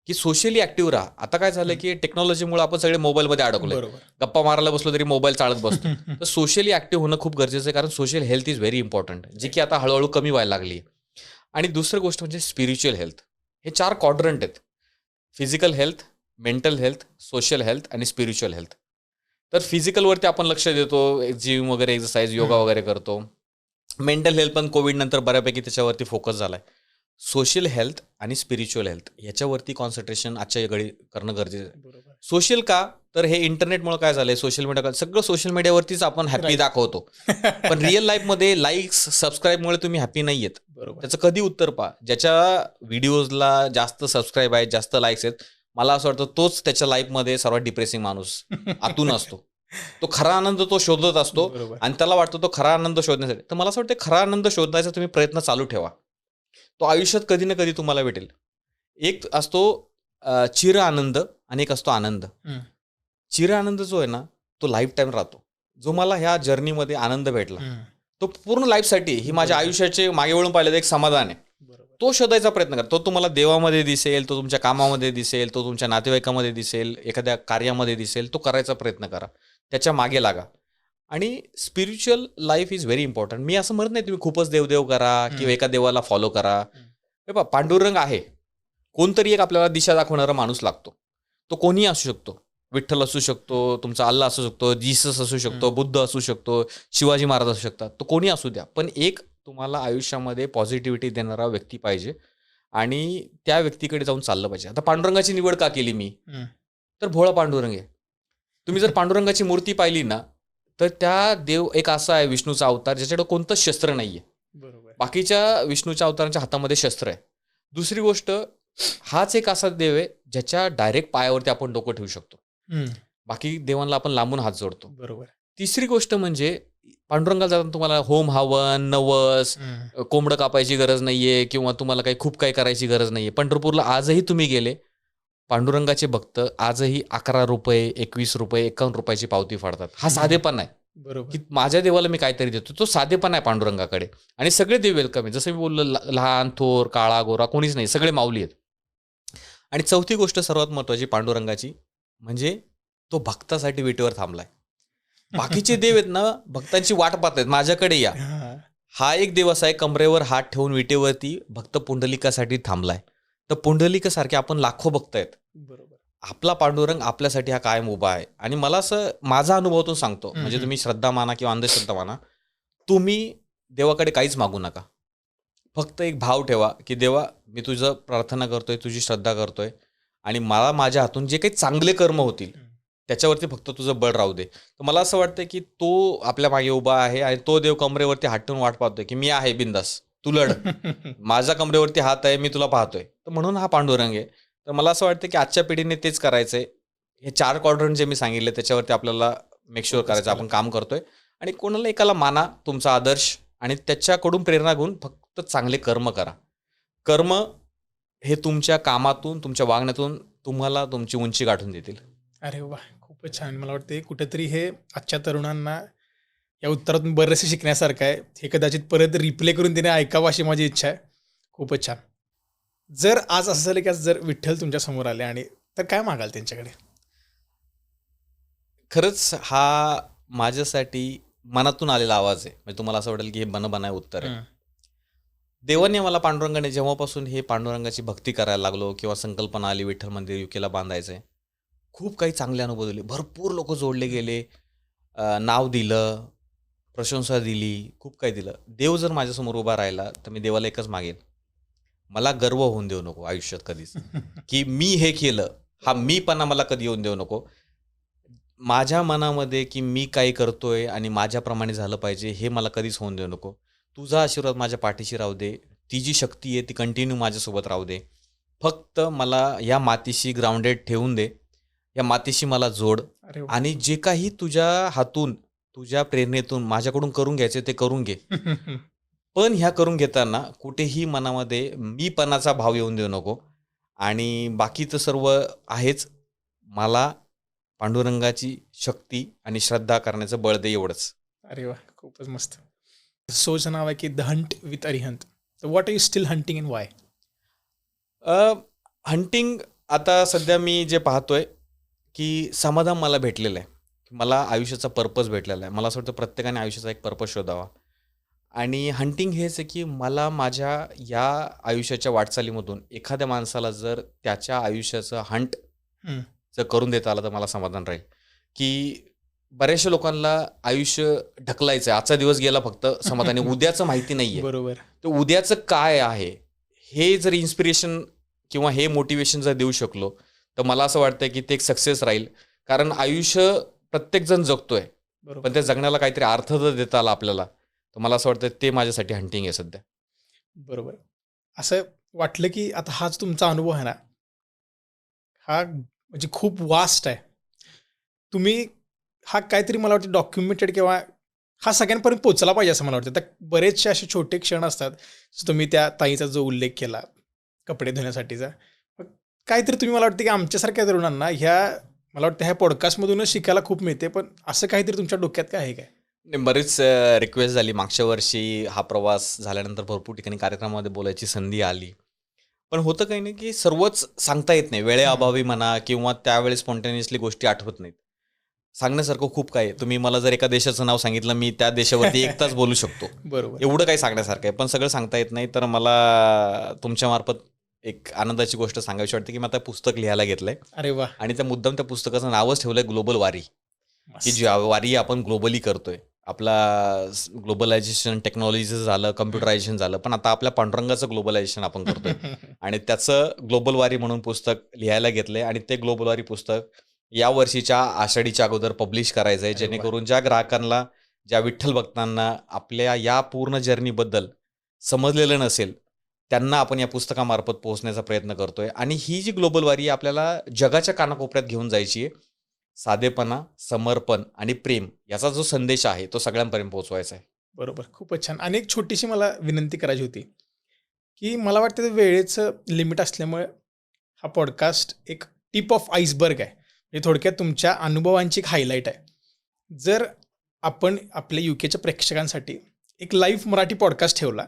की सोशली ॲक्टिव्ह राहा. आता काय झालं की टेक्नॉलॉजीमुळे आपण सगळे मोबाईलमध्ये अडकलोय. बरोबर. गप्पा मारायला बसलो तरी मोबाईल चालत बसतो. तर सोशली ॲक्टिव्ह होणं खूप गरजेचं आहे, कारण social health is very important, जी की आता हळूहळू कमी व्हायला लागली आहे. आणि दुसरी गोष्ट म्हणजे स्पिरिच्युअल हेल्थ. हे 4 क्वाड्रंट आहेत: physical health, mental health, social health आणि स्पिरिच्युअल हेल्थ. तर फिजिकलवरती आपण लक्ष देतो, जिम वगैरे, एक्सरसाइज, योगा वगैरे करतो. मेंटल हेल्थ पण कोविड नंतर बऱ्यापैकी त्याच्यावरती फोकस झालाय. सोशल हेल्थ आणि स्पिरिच्युअल हेल्थ याच्यावरती कॉन्सन्ट्रेशन आजच्या घडी करणं गरजेचं आहे. बरोबर. सोशल का, तर हे इंटरनेटमुळे काय झालंय, सोशल मीडिया, सगळं सोशल मीडियावरतीच आपण हॅपी Right. दाखवतो. पण रिअल लाईफमध्ये लाईक्स, सबस्क्राईबमुळे तुम्ही हॅपी नाही आहेत. बरोबर. त्याचं कधी उत्तर पहा. ज्याच्या व्हिडिओजला जास्त सबस्क्राईब आहेत, जास्त लाईक्स आहेत, मला असं वाटतं तोच त्याच्या लाईफमध्ये सर्वात डिप्रेसिंग माणूस आतून असतो. तो खरा आनंद तो शोधत असतो बरोबर. आणि त्याला वाटतो तो खरा आनंद शोधण्यासाठी. तर मला असं वाटतं खरा आनंद शोधण्याचा तुम्ही प्रयत्न चालू ठेवा. तो आयुष्यात कधी ना कधी तुम्हाला भेटेल. एक असतो चिर आनंद आणि एक असतो आनंद. हम्म. चिर आनंद जो आहे ना, तो लाईफ टाईम राहतो. जो मला ह्या जर्नीमध्ये आनंद भेटला, हम्म. तो पूर्ण लाईफसाठी, ही माझ्या बरोबर. आयुष्याचे मागे वळून पाहिलं तर एक समाधान आहे. बरोबर. तो शोधायचा प्रयत्न करा. तो तुम्हाला देवामध्ये दिसेल, तो तुमच्या कामामध्ये दिसेल, तो तुमच्या नातेवाईकामध्ये दिसेल, एखाद्या कार्यामध्ये दिसेल. तो करायचा प्रयत्न करा, त्याच्या मागे लागा. आणि spiritual life is very important. मी असं म्हणत नाही तुम्ही खूपच देवदेव करा किंवा एका देवाला फॉलो करा. हे पहा, पांडुरंग आहे, कोणतरी एक आपल्याला दिशा दाखवणारा माणूस लागतो. तो कोणीही असू शकतो. विठ्ठल असू शकतो, तुमचा अल्ला असू शकतो, जीसस असू शकतो, बुद्ध असू शकतो, शिवाजी महाराज असू शकतात. तो कोणी असू द्या, पण एक तुम्हाला आयुष्यामध्ये पॉझिटिव्हिटी देणारा व्यक्ती पाहिजे आणि त्या व्यक्तीकडे जाऊन चाललं पाहिजे. आता पांडुरंगाची निवड का केली मी, हम्म. तर भोळा पांडुरंग आहे. तुम्ही जर पांडुरंगाची मूर्ती पाहिली ना, तर त्या देव एक असा आहे, विष्णूचा अवतार, ज्याच्याकडे कोणतंच शस्त्र नाही आहे. बरोबर. बाकीच्या विष्णूच्या अवतारांच्या हातामध्ये शस्त्र आहे. दुसरी गोष्ट, हाच एक असा देव आहे ज्याच्या डायरेक्ट पायावरती आपण डोकं ठेवू शकतो. हम्म. बाकी देवांना आपण लांबून हात जोडतो. बरोबर. तिसरी गोष्ट म्हणजे, पांडुरंगाला जाताना तुम्हाला होम हवन, नवस, हम्म. कोंबडं कापायची गरज नाहीये किंवा तुम्हाला काही खूप काही करायची गरज नाहीये. पंढरपूरला आजही तुम्ही गेले, पांडुरंगाचे भक्त आजही 11 रुपये, 21 रुपये, 51 रुपयाची पावती फाडतात. हा साधेपणा आहे बरोबर. की माझ्या देवाला मी काहीतरी देतो. तो साधेपणा आहे पांडुरंगाकडे. आणि सगळे देव वेलकम आहे. जसं मी बोललो, लहान थोर, काळा गोरा कोणीच नाही, सगळे माऊली आहेत. आणि चौथी गोष्ट सर्वात महत्त्वाची पांडुरंगाची, म्हणजे तो भक्तासाठी विटेवर थांबलाय. बाकीचे देव आहेत ना, भक्तांची वाट पाहत आहेत, माझ्याकडे या. हा. हा एक देव असा आहे, कमरेवर हात ठेवून विटेवरती भक्त पुंडलिकासाठी थांबलाय. तर पुंडलिकासारखे आपण लाखो भक्त आहेत. बरोबर. आपला पांडुरंग आपल्यासाठी हा कायम उभा आहे. आणि मला असं माझा अनुभवातून सांगतो, म्हणजे तुम्ही श्रद्धा माना किंवा अंधश्रद्धा माना, तुम्ही देवाकडे काहीच मागू नका. फक्त एक भाव ठेवा की देवा, मी तुझं प्रार्थना करतोय, तुझी श्रद्धा करतोय, आणि मला माझ्या हातून जे काही चांगले कर्म होतील त्याच्यावरती फक्त तुझं बळ राहू दे. तर मला असं वाटतं की तो आपल्या मागे उभा आहे आणि तो देव कमरेवरती हात ठेवून वाट पाहतोय की मी आहे बिंदास, तू लढ, माझा कमरेवरती हात आहे, मी तुला पाहतोय. तर म्हणून हा पांडुरंग आहे. तर मला असं वाटतं की आजच्या पिढीने तेच करायचंय. हे 4 क्वाड्रंट जे मी सांगितले त्याच्यावरती आपल्याला मेक शुअर करायचं आपण काम करतोय. आणि कोणाला एकाला माना तुमचा आदर्श, आणि त्याच्याकडून प्रेरणा घेऊन फक्त चांगले कर्म करा. कर्म हे तुमच्या कामातून, तुमच्या वागण्यातून तुम्हाला तुमची उंची गाठून देतील. अरे वा, खूपच छान. मला वाटते कुठेतरी हे आजच्या तरुणांना या उत्तरातून बरेचसे शिकण्यासारखं आहे. हे कदाचित परत रिप्ले करून तिने ऐकावं अशी माझी इच्छा आहे. खूपच छान. जर आज असं झालं की आज जर विठ्ठल तुमच्या समोर आले आणि तर काय मागाल त्यांच्याकडे? खरंच हा माझ्यासाठी मनातून आलेला आवाज आहे. म्हणजे तुम्हाला असं वाटेल की हे बनबनाय उत्तर आहे. देवाने मला, पांडुरंगाने जेव्हापासून हे पांडुरंगाची भक्ती करायला लागलो किंवा संकल्पना आली विठ्ठल मंदिर युकेला बांधायचं आहे, खूप काही चांगले अनुभव दिले. भरपूर लोक जोडले गेले, नाव दिलं, प्रशंसा दिली, खूप काही दिलं. देव जर माझ्यासमोर उभा राहिला तर मी देवाला एकच मागेन, मला गर्व होऊन देऊ नको आयुष्यात कधीच की मी हे केलं. हा मीपणा मला कधी येऊन देऊ नको. माझ्या मनामध्ये की मी काही करतोय आणि माझ्याप्रमाणे झालं पाहिजे हे मला कधीच होऊन देऊ नको. तुझा आशीर्वाद माझ्या पाठीशी राहू दे. ती जी शक्ती आहे ती कंटिन्यू माझ्यासोबत राहू दे. फक्त मला या मातीशी ग्राउंडेड ठेवून दे. या मातीशी मला जोड. अरे वा. आणि जे काही तुझ्या हातून, तुझ्या प्रेरणेतून माझ्याकडून करून घ्यायचे ते करून घे. पण ह्या करून घेताना कुठेही मनामध्ये मीपणाचा भाव येऊन देऊ नको. आणि बाकीचं सर्व आहेच, मला पांडुरंगाची शक्ती आणि श्रद्धा करण्याचं बळ दे, एवढंच. अरे वा, खूपच मस्त. शोचं नाव आहे की द हंट विथ अरिहंत. तर what are you still hunting and why? Hunting आता सध्या मी जे पाहतोय की समाधान मला भेटलेलं आहे. मला आयुष्याचा पर्पज भेटलेला आहे. मला असं वाटतं प्रत्येकाने आयुष्याचा एक पर्पज शोधावा. आणि हंटिंग हेच आहे की मला माझ्या या आयुष्याच्या वाटचालीमधून एखाद्या माणसाला जर त्याच्या आयुष्याचं हंट हं. जर करून देता आलं तर मला समाधान राहील. की बऱ्याचशा लोकांना आयुष्य ढकलायचं आहे. आजचा दिवस गेला फक्त समाधानी, उद्याचं माहिती नाही आहे. बरोबर. तर उद्याचं काय आहे हे जर इन्स्पिरेशन किंवा हे मोटिवेशन जर देऊ शकलो तर मला असं वाटतं की ते एक सक्सेस राहील. कारण आयुष्य प्रत्येकजण जगतोय, बरोबर. पण त्या जगण्याला काहीतरी अर्थ जर देता आला आपल्याला तर मला असं वाटतं ते माझ्यासाठी हंटिंग आहे सध्या. बरोबर. असं वाटलं की आता हाच तुमचा अनुभव आहे ना, हा म्हणजे खूप वास्ट आहे. तुम्ही हा काहीतरी मला वाटतं डॉक्युमेंटेड किंवा हा सगळ्यांपर्यंत पोहोचला पाहिजे असं मला वाटतं. तर बरेचसे असे छोटे क्षण असतात, जसं तुम्ही त्या ताईचा जो उल्लेख केला, कपडे धुण्यासाठीचा. मग काहीतरी तुम्ही मला वाटतं की आमच्यासारख्या तरुणांना मला वाटतं ह्या पॉडकास्टमधूनच शिकायला खूप मिळते. पण असं काहीतरी तुमच्या डोक्यात काय आहे काय? नाही, बरीच रिक्वेस्ट झाली. मागच्या वर्षी हा प्रवास झाल्यानंतर भरपूर ठिकाणी कार्यक्रमामध्ये बोलायची संधी आली. पण होतं काही नाही, की सर्वच सांगता येत नाही. हं. वेळेअभावी म्हणा किंवा त्यावेळेस स्पॉन्टेनियसली गोष्टी आठवत नाहीत. सांगण्यासारखं खूप काही आहे. तुम्ही मला जर एका देशाचं नाव सांगितलं, मी त्या देशावरती 1 तास बोलू शकतो. बरोबर. एवढं काही सांगण्यासारखं आहे. पण सगळं सांगता येत नाही. तर मला तुमच्यामार्फत एक आनंदाची गोष्ट सांगावीशी वाटते, की मी आता पुस्तक लिहायला घेतलंय अरे वाह! आणि त्या मुद्दाम त्या पुस्तकाचं नावच ठेवलंय ग्लोबल वारी. की जी मस्त. वारी आपण ग्लोबली करतोय. आपला ग्लोबलायझेशन, टेक्नॉलॉजीचं झालं, हं. कम्प्युटरायझेशन झालं, पण आता आपल्या पांडुरंगाचं ग्लोबलायझेशन आपण करतोय. आणि त्याचं ग्लोबल वारी म्हणून पुस्तक लिहायला घेतलंय आणि ते ग्लोबल वारी पुस्तक या वर्षीच्या आषाढीच्या अगोदर पब्लिश करायचं आहे. अरे वाह! जेणेकरून ज्या ग्राहकांना, ज्या विठ्ठल भक्तांना आपल्या या पूर्ण जर्नीबद्दल समजलेलं नसेल, त्यांना आपण या पुस्तकामार्फत पोहोचण्याचा प्रयत्न करतोय. आणि ही जी ग्लोबल वारी आहे आपल्याला जगाच्या कानाकोपऱ्यात घेऊन जायची आहे. साधेपणा, समर्पण आणि प्रेम याचा जो संदेश आहे तो सगळ्यांपर्यंत पोहोचवायचा आहे. बरोबर. खूपच छान. आणि एक छोटीशी मला विनंती करायची होती, की मला वाटतं ते वेळेचं लिमिट असल्यामुळे हा पॉडकास्ट एक टिप ऑफ आइसबर्ग आहे. म्हणजे थोडक्यात तुमच्या अनुभवांची एक हायलाइट आहे. जर आपण आपल्या यूकेच्या प्रेक्षकांसाठी एक लाईव्ह मराठी पॉडकास्ट ठेवला,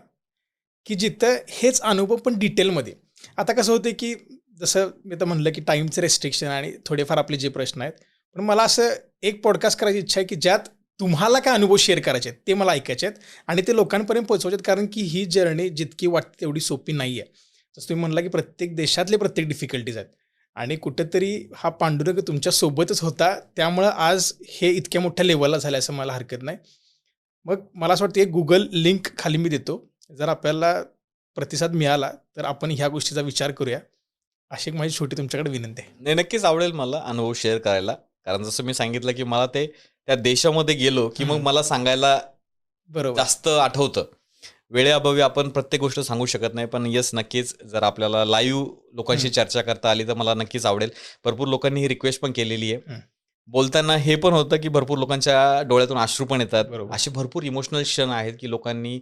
की जिथं हेच अनुभव पण डिटेलमध्ये. आता कसं होतं, की जसं मी तर म्हणलं, की टाईमचं रिस्ट्रिक्शन आणि थोडेफार आपले जे प्रश्न आहेत. पण मला असं एक पॉडकास्ट करायची इच्छा आहे, की ज्यात तुम्हाला काय अनुभव शेअर करायचे आहेत, ते मला ऐकायचे आहेत आणि ते लोकांपर्यंत पोहोचवायचे आहेत. कारण की ही जर्नी जितकी वाटते तेवढी सोपी नाही आहे. जसं तुम्ही म्हणला, की प्रत्येक देशातले प्रत्येक डिफिकल्टीज आहेत आणि कुठेतरी हा पांडुरंग तुमच्या सोबतच होता. त्यामुळं आज हे इतक्या मोठ्या लेव्हलला झालं असं मला हरकत नाही. मग मला असं वाटतं एक Google लिंक खाली मी देतो. जर आपल्याला प्रतिसाद मिळाला, तर आपण ह्या गोष्टीचा विचार करूया. अशी एक माझी छोटी तुमच्याकडे विनंती आहे. नाही, नक्कीच आवडेल मला अनुभव शेअर करायला. कारण जसं मी सांगितलं, की मला ते त्या देशामध्ये गेलो, की मग हं. मला सांगायला बरोबर. जास्त आठवतं. वेळेअभावी आपण प्रत्येक गोष्ट सांगू शकत नाही. पण येस, नक्कीच जर आपल्याला लाईव्ह लोकांशी हं, चर्चा करता आली, तर मला नक्कीच आवडेल. भरपूर लोकांनी ही रिक्वेस्ट पण केलेली आहे. हं. बोलताना हे पण होतं, की भरपूर लोकांच्या डोळ्यातून अश्रू पण येतात. बरोबर, असे भरपूर इमोशनल क्षण आहेत, की लोकांनी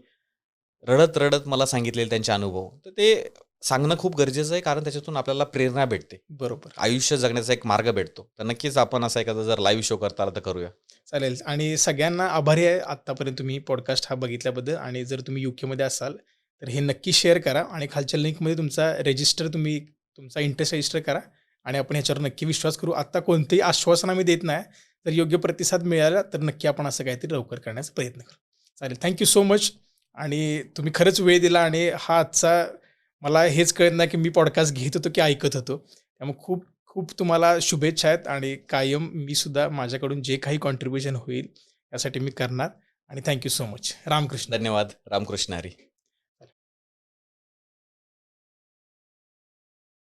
रडत-रडत मला सांगितलेले त्यांचे अनुभव. तर ते सांगणं खूप गरजेचं आहे, कारण त्याच्यातून आपल्याला प्रेरणा भेटते. बरोबर. आयुष्य जगण्याचा एक मार्ग भेटतो. तर नक्कीच आपण असा एखादा जर लाईव्ह शो करता आला तर करूया. चालेल आणि सगळ्यांना आभारी आहे आत्तापर्यंत तुम्ही पॉडकास्ट हा बघितल्याबद्दल आणि जर तुम्ही यूकेमध्ये असाल, तर हे नक्की शेअर करा आणि खालच्या लिंकमध्ये तुमचा इंटरेस्ट रजिस्टर करा आणि आपण ह्याच्यावर नक्की विश्वास करू. आत्ता कोणतेही आश्वासन आम्ही देत नाही. जर योग्य प्रतिसाद मिळाला, तर नक्की आपण असं काहीतरी लवकर करण्याचा प्रयत्न करू. चालेल. थँक सो मच आणि तुम्ही खरंच वेळ दिला आणि हा आजचा मला हेच कळत नाही, की मी पॉडकास्ट घेत होतो की ऐकत होतो. त्यामुळे खूप खूप तुम्हाला शुभेच्छा आहेत आणि कायम मी सुद्धा माझ्याकडून जे काही कॉन्ट्रिब्युशन होईल यासाठी मी करणार आणि थँक सो मच. रामकृष्ण. धन्यवाद. रामकृष्ण हरी.